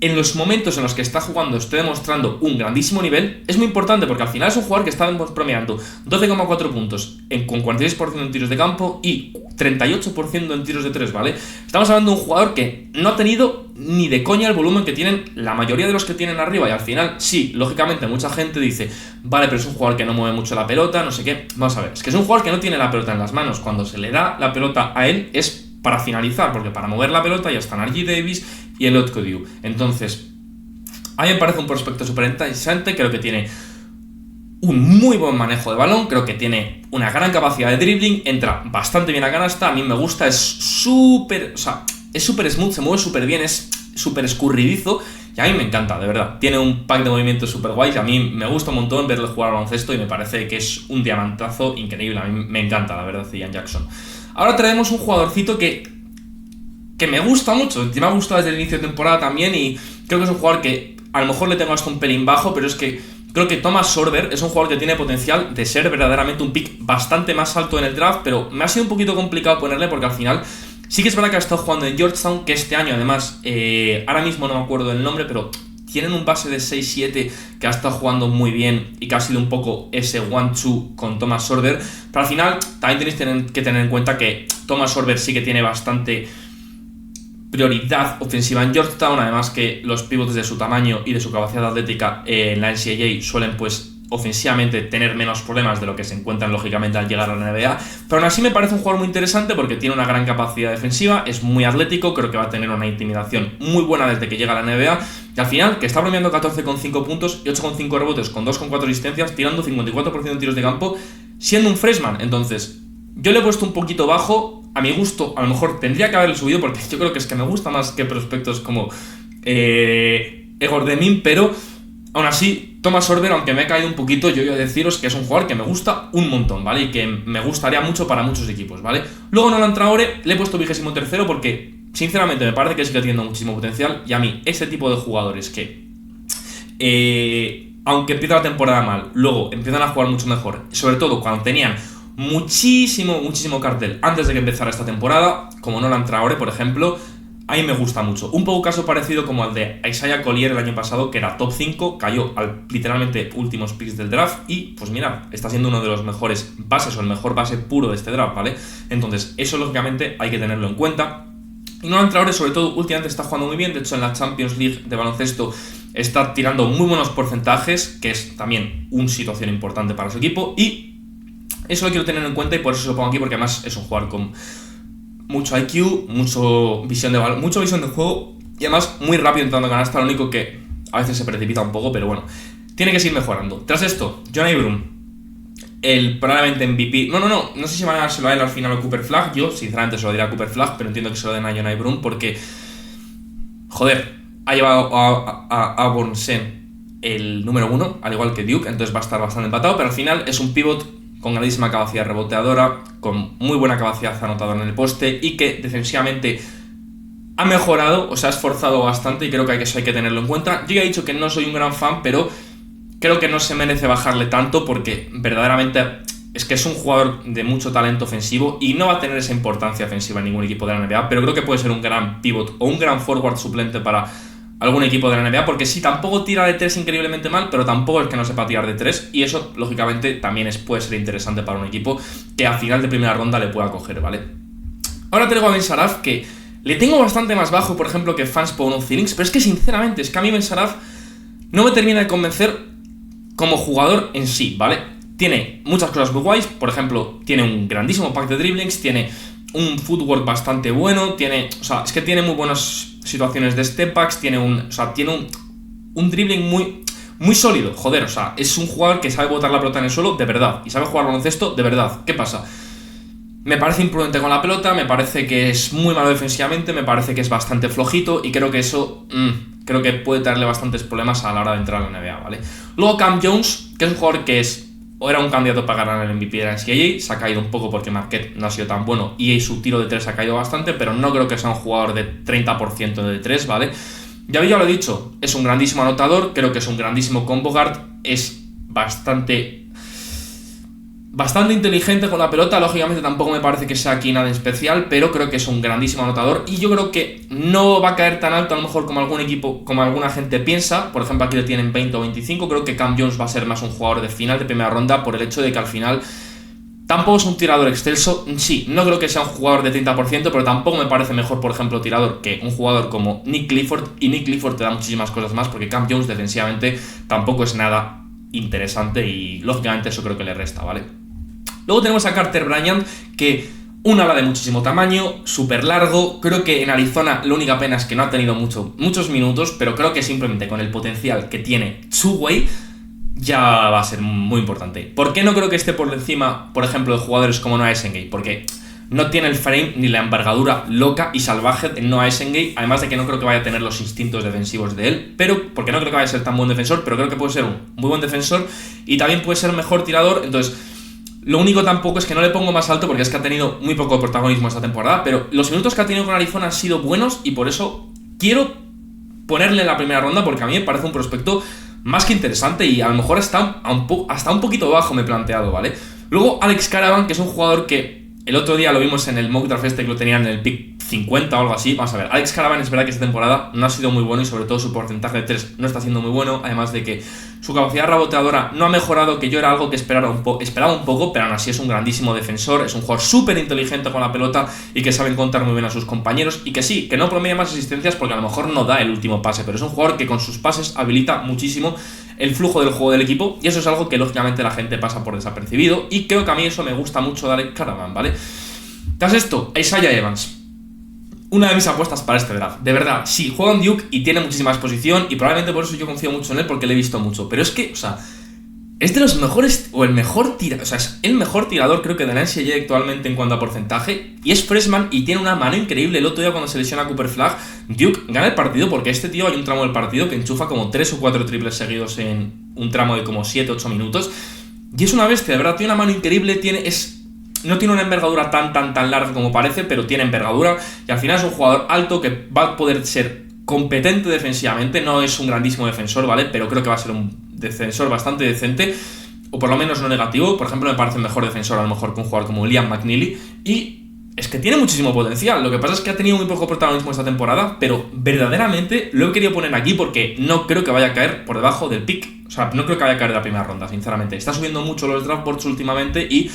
en los momentos en los que está jugando, esté demostrando un grandísimo nivel, es muy importante porque al final es un jugador que está promediando 12,4 puntos con 46% en tiros de campo y 38% en tiros de 3, ¿vale? Estamos hablando de un jugador que no ha tenido ni de coña el volumen que tienen la mayoría de los que tienen arriba y al final, sí, lógicamente mucha gente dice, vale, pero es un jugador que no mueve mucho la pelota, no sé qué. Vamos a ver, es que es un jugador que no tiene la pelota en las manos. Cuando se le da la pelota a él es para finalizar, porque para mover la pelota ya están R.J. Davis y el Otko Diu. Entonces, a mí me parece un prospecto súper interesante, creo que tiene un muy buen manejo de balón, creo que tiene una gran capacidad de dribbling, entra bastante bien a canasta, a mí me gusta, es súper smooth, se mueve súper bien, es súper escurridizo y a mí me encanta, de verdad. Tiene un pack de movimientos súper guays, a mí me gusta un montón verle jugar al baloncesto y me parece que es un diamantazo increíble, a mí me encanta, la verdad, Ian Jackson. Ahora traemos un jugadorcito que me gusta mucho, me ha gustado desde el inicio de temporada también y creo que es un jugador que a lo mejor le tengo hasta un pelín bajo, pero es que creo que Thomas Sorber es un jugador que tiene potencial de ser verdaderamente un pick bastante más alto en el draft, pero me ha sido un poquito complicado ponerle porque al final sí que es verdad que ha estado jugando en Georgetown, que este año además, ahora mismo no me acuerdo del nombre, pero tienen un base de 6-7 que ha estado jugando muy bien y que ha sido un poco ese 1-2 con Thomas Sorber, pero al final también tenéis que tener en cuenta que Thomas Sorber sí que tiene bastante prioridad ofensiva en Georgetown, además que los pivots de su tamaño y de su capacidad atlética en la NCAA suelen pues ofensivamente tener menos problemas de lo que se encuentran lógicamente al llegar a la NBA, pero aún así me parece un jugador muy interesante porque tiene una gran capacidad defensiva, es muy atlético, creo que va a tener una intimidación muy buena desde que llega a la NBA y al final que está promediando 14,5 puntos y 8,5 rebotes con 2,4 asistencias, tirando 54% de tiros de campo siendo un freshman. Entonces yo le he puesto un poquito bajo, a mi gusto a lo mejor tendría que haberle subido porque yo creo que es que me gusta más que prospectos como Egor Demin, pero aún así Thomas Sorber, aunque me he caído un poquito, yo voy a deciros que es un jugador que me gusta un montón, ¿vale? Y que me gustaría mucho para muchos equipos, ¿vale? Luego Nolan Traore le he puesto 23º porque sinceramente me parece que sigue teniendo muchísimo potencial y a mí ese tipo de jugadores que aunque empieza la temporada mal, luego empiezan a jugar mucho mejor, sobre todo cuando tenían muchísimo cartel antes de que empezara esta temporada, como Nolan Traore, por ejemplo, a mí me gusta mucho. Un poco caso parecido como al de Isaiah Collier el año pasado, que era top 5, cayó al literalmente últimos picks del draft y, pues mira, está siendo uno de los mejores bases o el mejor base puro de este draft, ¿vale? Entonces, eso lógicamente hay que tenerlo en cuenta. Y Nolan Traore, sobre todo, últimamente está jugando muy bien. De hecho, en la Champions League de baloncesto está tirando muy buenos porcentajes, que es también una situación importante para su equipo. Y eso lo quiero tener en cuenta y por eso lo pongo aquí, porque además es un jugador con mucho IQ, mucho visión de juego y además muy rápido entrando a canasta, lo único que a veces se precipita un poco, pero bueno, tiene que seguir mejorando. Tras esto, John Brown, el probablemente MVP, no sé si van a dárselo a él al final o Cooper Flagg, yo sinceramente se lo diré a Cooper Flagg, pero entiendo que se lo den a John Brown porque, joder, ha llevado a Bornsen el número 1, al igual que Duke, entonces va a estar bastante empatado, pero al final es un pivot con grandísima capacidad reboteadora, con muy buena capacidad anotadora en el poste y que defensivamente ha mejorado, o sea, ha esforzado bastante y creo que eso hay que tenerlo en cuenta. Yo ya he dicho que no soy un gran fan, pero creo que no se merece bajarle tanto porque verdaderamente es que es un jugador de mucho talento ofensivo y no va a tener esa importancia ofensiva en ningún equipo de la NBA, pero creo que puede ser un gran pivot o un gran forward suplente para algún equipo de la NBA, porque sí, tampoco tira de 3 increíblemente mal, pero tampoco es que no sepa tirar de 3 y eso lógicamente también puede ser interesante para un equipo que a final de primera ronda le pueda coger, ¿vale? Ahora traigo a Ben Saraf, que le tengo bastante más bajo, por ejemplo, que Fanspo o Feelings, pero es que sinceramente, es que a mí Ben Saraf no me termina de convencer como jugador en sí, ¿vale? Tiene muchas cosas muy guays, por ejemplo, tiene un grandísimo pack de dribblings, tiene un footwork bastante bueno, es que tiene muy buenas situaciones de step backs, tiene un dribbling muy sólido, joder, o sea, es un jugador que sabe botar la pelota en el suelo de verdad y sabe jugar baloncesto de verdad. ¿Qué pasa? Me parece imprudente con la pelota, me parece que es muy malo defensivamente, me parece que es bastante flojito y creo que eso creo que puede traerle bastantes problemas a la hora de entrar a la NBA, ¿vale? Luego Cam Jones, que es un jugador que era un candidato para ganar el MVP de la NCAA, se ha caído un poco porque Marquette no ha sido tan bueno y su tiro de 3 ha caído bastante, pero no creo que sea un jugador de 30% de 3, ¿vale? Ya lo he dicho, es un grandísimo anotador, creo que es un grandísimo combo guard, es bastante inteligente con la pelota, lógicamente tampoco me parece que sea aquí nada especial, pero creo que es un grandísimo anotador y yo creo que no va a caer tan alto a lo mejor como algún equipo, como alguna gente piensa. Por ejemplo, aquí le tienen 20 o 25, creo que Cam Jones va a ser más un jugador de final de primera ronda por el hecho de que al final tampoco es un tirador excelso. Sí, no creo que sea un jugador de 30%, pero tampoco me parece mejor, por ejemplo, tirador que un jugador como Nick Clifford, y Nick Clifford te da muchísimas cosas más porque Cam Jones defensivamente tampoco es nada interesante y lógicamente eso creo que le resta, ¿vale? Luego tenemos a Carter Bryant, que un ala de muchísimo tamaño, súper largo. Creo que en Arizona la única pena es que no ha tenido muchos minutos, pero creo que simplemente con el potencial que tiene two-way ya va a ser muy importante. ¿Por qué no creo que esté por encima, por ejemplo, de jugadores como Noah Esengate? Porque no tiene el frame ni la envergadura loca y salvaje de Noah Esengate, además de que no creo que vaya a tener los instintos defensivos de él, pero porque no creo que vaya a ser tan buen defensor, pero creo que puede ser un muy buen defensor y también puede ser mejor tirador. Entonces, lo único tampoco es que no le pongo más alto porque es que ha tenido muy poco protagonismo esta temporada, pero los minutos que ha tenido con Arizona han sido buenos y por eso quiero ponerle en la primera ronda porque a mí me parece un prospecto más que interesante y a lo mejor hasta un poquito bajo me he planteado, ¿vale? Luego Alex Caravan, que es un jugador que el otro día lo vimos en el mock draft que lo tenían en el pick 50 o algo así. Vamos a ver, Alex Caravan es verdad que esta temporada no ha sido muy bueno y sobre todo su porcentaje de 3 no está siendo muy bueno, además de que su capacidad reboteadora no ha mejorado, que yo era algo que esperaba un poco, pero aún así es un grandísimo defensor, es un jugador súper inteligente con la pelota y que sabe encontrar muy bien a sus compañeros y que sí, que no promedia más asistencias porque a lo mejor no da el último pase, pero es un jugador que con sus pases habilita muchísimo el flujo del juego del equipo y eso es algo que lógicamente la gente pasa por desapercibido y creo que a mí eso me gusta mucho de Alex Caravan, ¿vale? Tras esto, Isaiah Evans, una de mis apuestas para este draft, de verdad, sí, juega en Duke y tiene muchísima exposición y probablemente por eso yo confío mucho en él porque le he visto mucho, pero es que, o sea, es de los mejores, o el mejor tirador, o sea, es el mejor tirador creo que de la NCAA actualmente en cuanto a porcentaje y es freshman y tiene una mano increíble. El otro día cuando se lesiona Cooper Flagg, Duke gana el partido porque este tío hay un tramo del partido que enchufa como 3 o 4 triples seguidos en un tramo de como 7-8 minutos y es una bestia, de verdad, tiene una mano increíble, no tiene una envergadura tan larga como parece, pero tiene envergadura y al final es un jugador alto que va a poder ser competente defensivamente, no es un grandísimo defensor, ¿vale? Pero creo que va a ser un defensor bastante decente, o por lo menos no negativo. Por ejemplo, me parece mejor defensor a lo mejor que un jugador como Liam McNeely y es que tiene muchísimo potencial. Lo que pasa es que ha tenido muy poco protagonismo esta temporada, pero verdaderamente lo he querido poner aquí porque no creo que vaya a caer por debajo del pick, o sea, no creo que vaya a caer de la primera ronda, sinceramente. Está subiendo mucho los draft boards últimamente y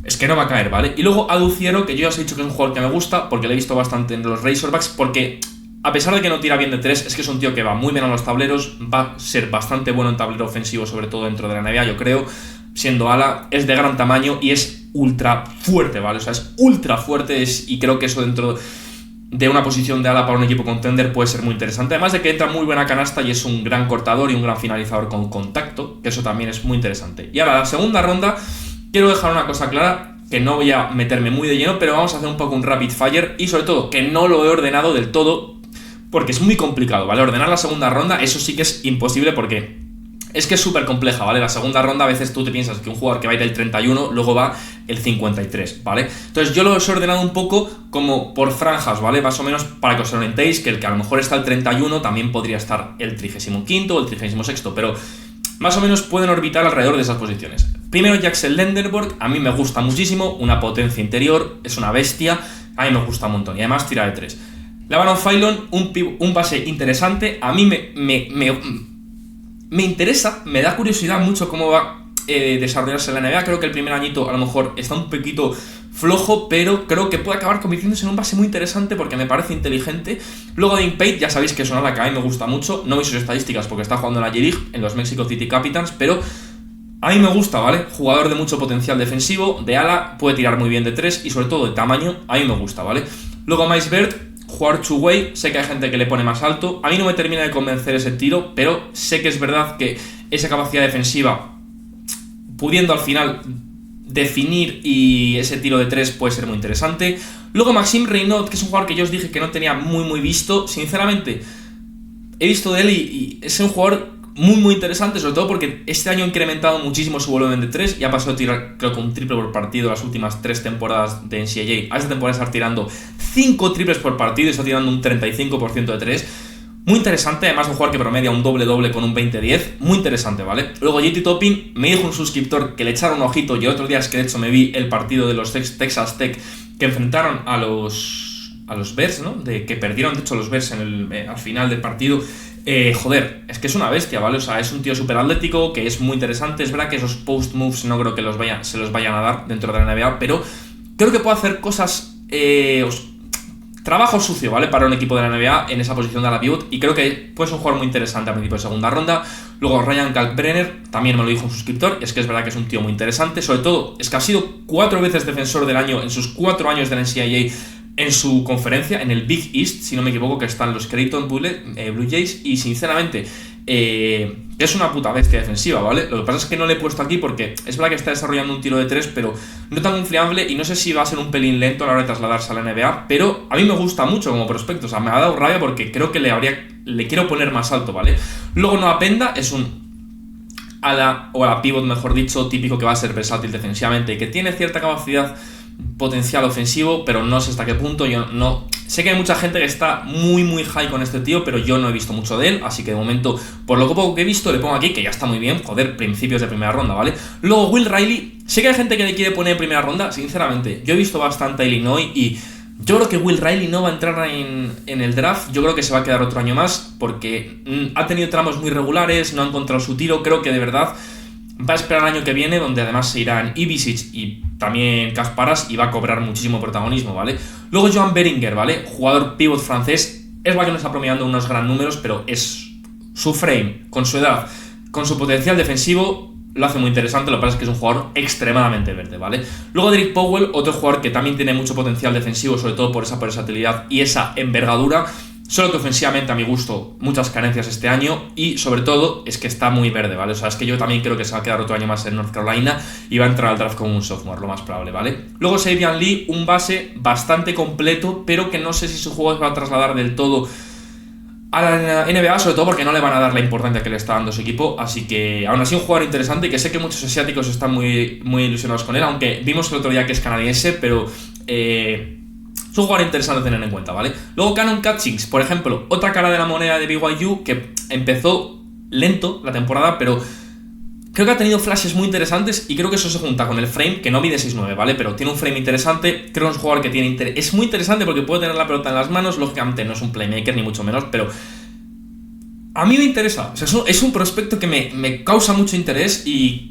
es que no va a caer, ¿vale? Y luego Aduciero, que yo ya os he dicho que es un jugador que me gusta porque lo he visto bastante en los Razorbacks, porque a pesar de que no tira bien de 3, es que es un tío que va muy bien a los tableros, va a ser bastante bueno en tablero ofensivo, sobre todo dentro de la NBA, yo creo, siendo ala, es de gran tamaño y es ultra fuerte, ¿vale? O sea, es ultra fuerte y creo que eso dentro de una posición de ala para un equipo contender puede ser muy interesante, además de que entra muy buena canasta y es un gran cortador y un gran finalizador con contacto, que eso también es muy interesante. Y ahora, la segunda ronda, quiero dejar una cosa clara, que no voy a meterme muy de lleno, pero vamos a hacer un poco un rapid fire y sobre todo que no lo he ordenado del todo porque es muy complicado, ¿vale? Ordenar la segunda ronda, eso sí que es imposible porque es que es súper compleja, ¿vale? La segunda ronda a veces tú te piensas que un jugador que va a ir el 31 luego va el 53, ¿vale? Entonces yo lo he ordenado un poco como por franjas, ¿vale? Más o menos para que os orientéis que el que a lo mejor está el 31 también podría estar el 35º o el 36º, pero más o menos pueden orbitar alrededor de esas posiciones. Primero Jackson Lenderborg, a mí me gusta muchísimo, una potencia interior, es una bestia, a mí me gusta un montón y además tira de 3. Lavanon Phylon, un base interesante, a mí me interesa, me da curiosidad mucho cómo va a desarrollarse la NBA, creo que el primer añito a lo mejor está un poquito flojo, pero creo que puede acabar convirtiéndose en un base muy interesante porque me parece inteligente. Luego Dean Pate, ya sabéis que es una ala que a mí me gusta mucho, no veis sus estadísticas porque está jugando en la G-League, en los Mexico City Capitans, pero a mí me gusta, ¿vale? Jugador de mucho potencial defensivo, de ala, puede tirar muy bien de 3 y sobre todo de tamaño, a mí me gusta, ¿vale? Luego Miles Bird, jugador two-way, sé que hay gente que le pone más alto, a mí no me termina de convencer ese tiro, pero sé que es verdad que esa capacidad defensiva, pudiendo al final definir y ese tiro de 3 puede ser muy interesante. Luego Maxime Reynaud, que es un jugador que yo os dije que no tenía muy visto, sinceramente he visto de él y es un jugador muy interesante, sobre todo porque este año ha incrementado muchísimo su volumen de 3 y ha pasado a tirar creo que un triple por partido las últimas 3 temporadas de NCAA. A esta temporada está tirando 5 triples por partido y está tirando un 35% de 3. Muy interesante, además un jugador que promedia un doble con un 20-10, muy interesante, ¿vale? Luego JT Toppin, me dijo un suscriptor que le echara un ojito, yo otro día es que de hecho me vi el partido de los Texas Tech que enfrentaron a los Bears, ¿no? Que perdieron de hecho los Bears al final del partido. Joder, es que es una bestia, ¿vale? O sea, es un tío súper atlético, que es muy interesante. Es verdad que esos post moves no creo que se los vayan a dar dentro de la NBA, pero creo que puede hacer cosas, trabajo sucio, ¿vale? Para un equipo de la NBA en esa posición de ala pivot, y creo que puede ser un jugador muy interesante a principio de segunda ronda. Luego Ryan Kalkbrenner, también me lo dijo un suscriptor, y es que es verdad que es un tío muy interesante, sobre todo es que ha sido 4 veces defensor del año en sus 4 años de la NCAA en su conferencia, en el Big East, si no me equivoco, que están los Creighton Blue Jays, y sinceramente es una puta bestia defensiva, ¿vale? Lo que pasa es que no le he puesto aquí porque es verdad que está desarrollando un tiro de 3, pero no tan confiable y no sé si va a ser un pelín lento a la hora de trasladarse a la NBA, pero a mí me gusta mucho como prospecto, o sea, me ha dado rabia porque creo que le quiero poner más alto, ¿vale? Luego Noah Penda es un ala, o ala pivot mejor dicho, típico que va a ser versátil defensivamente y que tiene cierta capacidad potencial ofensivo, pero no sé hasta qué punto. Yo no sé que hay mucha gente que está muy high con este tío, pero yo no he visto mucho de él, así que de momento, por lo poco que he visto, le pongo aquí, que ya está muy bien, joder, principios de primera ronda, ¿vale? Luego Will Riley, sé que hay gente que le quiere poner en primera ronda, sinceramente, yo he visto bastante a Illinois y yo creo que Will Riley no va a entrar en el draft, yo creo que se va a quedar otro año más, porque ha tenido tramos muy regulares, no ha encontrado su tiro, creo que de verdad va a esperar el año que viene, donde además se irán Ibisic y también Kasparas y va a cobrar muchísimo protagonismo, ¿vale? Luego Joan Beringer, ¿vale? Jugador pivot francés, es verdad que no está promediando unos gran números, pero es su frame, con su edad, con su potencial defensivo, lo hace muy interesante. Lo que pasa es que es un jugador extremadamente verde, ¿vale? Luego Derek Powell, otro jugador que también tiene mucho potencial defensivo, sobre todo por esa versatilidad y esa envergadura, solo que ofensivamente a mi gusto muchas carencias este año y sobre todo es que está muy verde, ¿vale? O sea, es que yo también creo que se va a quedar otro año más en North Carolina y va a entrar al draft como un sophomore, lo más probable, ¿vale? Luego Savion Lee, un base bastante completo, pero que no sé si su juego se va a trasladar del todo a la NBA, sobre todo porque no le van a dar la importancia que le está dando su equipo, así que aún así un jugador interesante y que sé que muchos asiáticos están muy ilusionados con él, aunque vimos el otro día que es canadiense, pero es un jugador interesante a tener en cuenta, ¿vale? Luego Cannon Catchings, por ejemplo, otra cara de la moneda de BYU que empezó lento la temporada, pero creo que ha tenido flashes muy interesantes y creo que eso se junta con el frame, que no mide 6'9", ¿vale? Pero tiene un frame interesante, creo que es un jugador que tiene es muy interesante porque puede tener la pelota en las manos, lógicamente no es un playmaker ni mucho menos, pero a mí me interesa, o sea, es un prospecto que me causa mucho interés y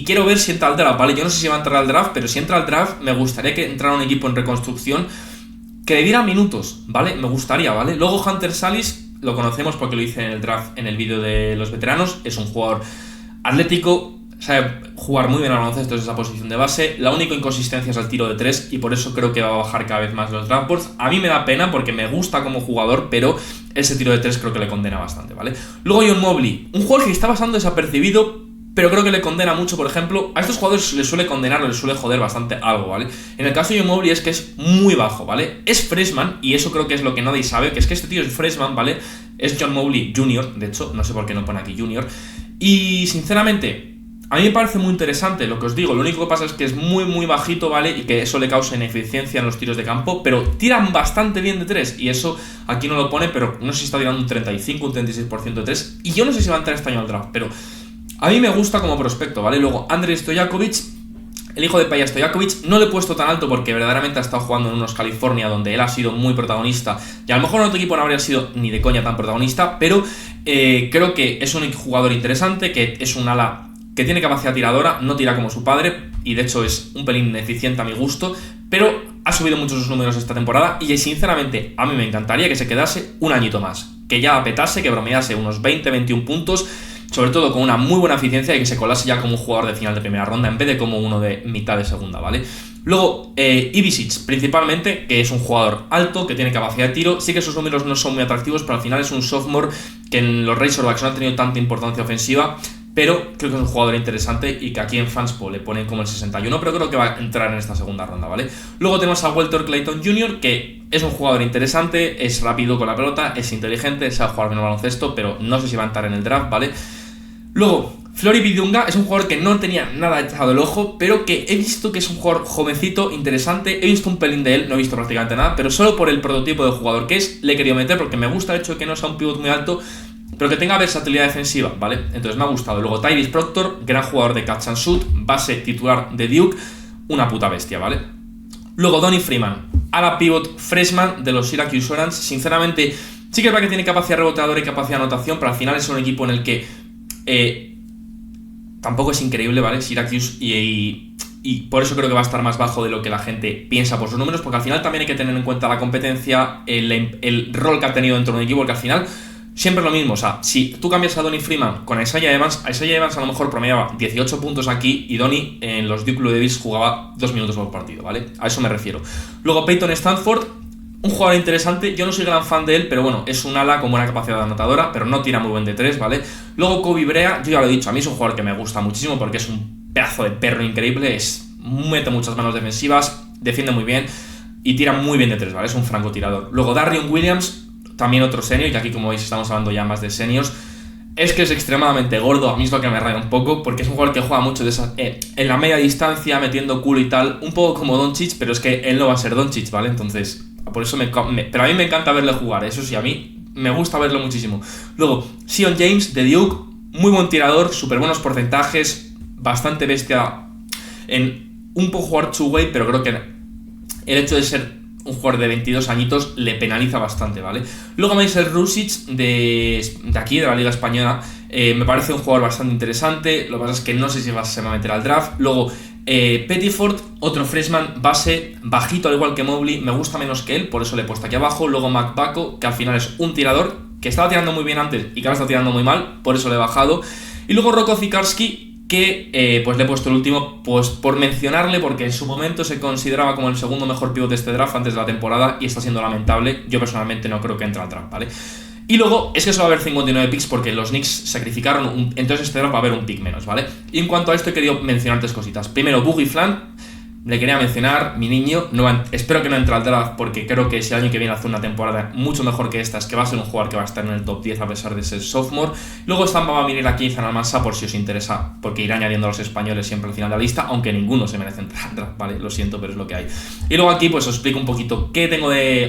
quiero ver si entra al draft, ¿vale? Yo no sé si va a entrar al draft, pero si entra al draft me gustaría que entrara un equipo en reconstrucción que le diera minutos, ¿vale? Me gustaría, ¿vale? Luego Hunter Salis, lo conocemos porque lo hice en el draft, en el vídeo de los veteranos, es un jugador atlético, sabe jugar muy bien al baloncesto desde esa posición de base. La única inconsistencia es el tiro de 3 y por eso creo que va a bajar cada vez más los draft boards. A mí me da pena porque me gusta como jugador, pero ese tiro de 3 creo que le condena bastante, ¿vale? Luego John Mobley, un jugador que está pasando desapercibido, pero creo que le condena mucho. Por ejemplo, a estos jugadores les suele condenar o les suele joder bastante algo, ¿vale? En el caso de John Mobley es que es muy bajo, ¿vale? Es freshman y eso creo que es lo que nadie sabe, que es que este tío es freshman, ¿vale? Es John Mobley Jr., de hecho, no sé por qué no pone aquí Junior. Y sinceramente, a mí me parece muy interesante lo que os digo. Lo único que pasa es que es muy bajito, ¿vale? Y que eso le causa ineficiencia en los tiros de campo, pero tiran bastante bien de 3 y eso aquí no lo pone, pero no sé si está tirando un 35, un 36% de 3 y yo no sé si va a entrar este año al draft, pero a mí me gusta como prospecto, ¿vale? Luego Andrei Stojakovic, el hijo de Peja Stojakovic, no le he puesto tan alto porque verdaderamente ha estado jugando en unos California donde él ha sido muy protagonista y a lo mejor en otro equipo no habría sido ni de coña tan protagonista, pero creo que es un jugador interesante, que es un ala que tiene capacidad tiradora, no tira como su padre y de hecho es un pelín ineficiente a mi gusto, pero ha subido mucho sus números esta temporada y sinceramente a mí me encantaría que se quedase un añito más, que ya petase, que bromease unos 20-21 puntos, sobre todo con una muy buena eficiencia y que se colase ya como un jugador de final de primera ronda en vez de como uno de mitad de segunda, ¿vale? Luego, Ibisic, principalmente, que es un jugador alto, que tiene capacidad de tiro. Sí que sus números no son muy atractivos, pero al final es un sophomore que en los Razorbacks no ha tenido tanta importancia ofensiva, pero creo que es un jugador interesante y que aquí en Fanspo le ponen como el 61, pero creo que va a entrar en esta segunda ronda, ¿vale? Luego tenemos a Walter Clayton Jr., que es un jugador interesante, es rápido con la pelota, es inteligente, sabe jugar bien al baloncesto, pero no sé si va a entrar en el draft, ¿vale? Luego, Flori Bidunga es un jugador que no tenía nada echado el ojo, pero que he visto que es un jugador jovencito, interesante. He visto un pelín de él, no he visto prácticamente nada, pero solo por el prototipo de jugador que es, le he querido meter porque me gusta el hecho de que no sea un pivot muy alto, pero que tenga versatilidad defensiva, ¿vale? Entonces me ha gustado. Luego Tyrese Proctor, gran jugador de catch and shoot, base titular de Duke, una puta bestia, ¿vale? Luego Donnie Freeman, ala pivot freshman de los Syracuse Orange. Sinceramente, sí que es verdad que tiene capacidad reboteadora y capacidad de anotación, pero al final es un equipo en el que tampoco es increíble, ¿vale? Syracuse y por eso creo que va a estar más bajo de lo que la gente piensa por sus números, porque al final también hay que tener en cuenta la competencia, el rol que ha tenido dentro de un equipo, porque al final siempre es lo mismo. O sea, si tú cambias a Donnie Freeman con Isaiah Evans a lo mejor promediaba 18 puntos aquí y Donnie en los Duke Blue Devils jugaba 2 minutos por partido, ¿vale? A eso me refiero. Luego Peyton Stanford, un jugador interesante, yo no soy gran fan de él, pero bueno, es un ala con buena capacidad anotadora, pero no tira muy buen de 3, ¿vale? Luego Kobe Brea, yo ya lo he dicho, a mí es un jugador que me gusta muchísimo porque es un pedazo de perro increíble, mete muchas manos defensivas, defiende muy bien y tira muy bien de 3, ¿vale? Es un francotirador. Luego Darion Williams, también otro senior, y aquí como veis estamos hablando ya más de seniors, Es que es extremadamente gordo, a mí es lo que me raya un poco, porque es un jugador que juega mucho de esa, en la media distancia, metiendo culo y tal, un poco como Doncic, pero es que él no va a ser Doncic, ¿vale? Entonces, por eso pero a mí me encanta verle jugar, eso sí, a mí me gusta verlo muchísimo. Luego, Zion James de Duke, muy buen tirador, súper buenos porcentajes, bastante bestia en un poco jugar two-way, pero creo que el hecho de ser un jugador de 22 añitos le penaliza bastante, ¿vale? Luego Maisel Rusic de aquí, de la Liga Española, me parece un jugador bastante interesante, lo que pasa es que no sé si se va a meter al draft. Luego Pettiford, otro freshman, base, bajito al igual que Mobley, me gusta menos que él, por eso le he puesto aquí abajo. Luego McBacko, que al final es un tirador, que estaba tirando muy bien antes y que ahora está tirando muy mal, por eso le he bajado. Y luego Rocco Zikarski, que pues le he puesto el último pues por mencionarle, porque en su momento se consideraba como el segundo mejor pívot de este draft antes de la temporada y está siendo lamentable. Yo personalmente no creo que entre al draft, ¿vale? Y luego es que solo va a haber 59 picks porque los Knicks sacrificaron, entonces este draft va a haber un pick menos, ¿vale? Y en cuanto a esto he querido mencionar tres cositas. Primero, Boogie Flan, le quería mencionar, mi niño, espero que no entre al draft porque creo que si el año que viene hace una temporada mucho mejor que esta, es que va a ser un jugador que va a estar en el top 10 a pesar de ser sophomore. Luego va a venir aquí Ethan Almansa por si os interesa, porque iré añadiendo a los españoles siempre al final de la lista, aunque ninguno se merece entrar al draft, ¿vale? Lo siento, pero es lo que hay. Y luego aquí pues os explico un poquito qué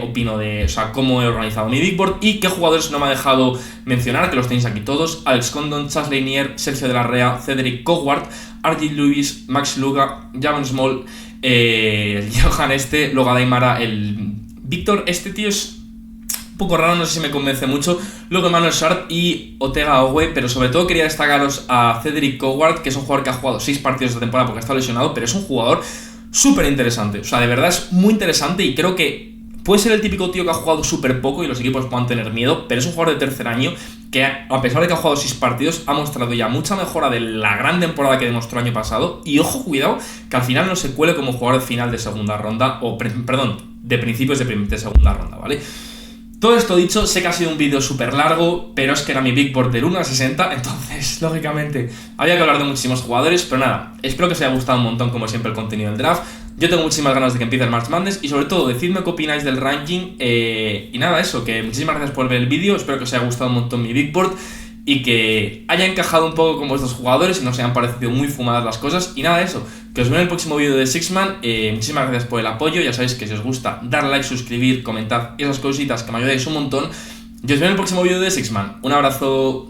opino de, o sea, cómo he organizado mi big board y qué jugadores no me ha dejado mencionar, que los tenéis aquí todos: Alex Condon, Chas Lanier, Sergio de la Rea, Cedric Coward, R.J. Lewis, Max Luga, Javon Small, Johan luego Adaimara, el Víctor, este tío es un poco raro, no sé si me convence mucho. Luego Emmanuel Sharp y Otega Owe, pero sobre todo quería destacaros a Cedric Coward, que es un jugador que ha jugado 6 partidos de temporada porque ha estado lesionado, pero es un jugador súper interesante, o sea, de verdad es muy interesante y creo que puede ser el típico tío que ha jugado súper poco y los equipos puedan tener miedo, pero es un jugador de tercer año que, a pesar de que ha jugado 6 partidos, ha mostrado ya mucha mejora de la gran temporada que demostró el año pasado. Y ojo, cuidado, que al final no se cuele como jugador de final de segunda ronda, de principios de segunda ronda, ¿vale? Todo esto dicho, sé que ha sido un vídeo súper largo, pero es que era mi big board del 1 a 60, entonces, lógicamente, había que hablar de muchísimos jugadores, pero nada, espero que os haya gustado un montón, como siempre, el contenido del draft. Yo tengo muchísimas ganas de que empiece el March Madness y sobre todo decidme qué opináis del ranking y nada, eso, que muchísimas gracias por ver el vídeo, espero que os haya gustado un montón mi big board y que haya encajado un poco con vuestros jugadores y no os hayan parecido muy fumadas las cosas. Y nada, eso, que os veo en el próximo vídeo de Sixman. Muchísimas gracias por el apoyo, ya sabéis que si os gusta, dar like, suscribir, comentar esas cositas que me ayudáis un montón. Y os veo en el próximo vídeo de Sixman. Un abrazo.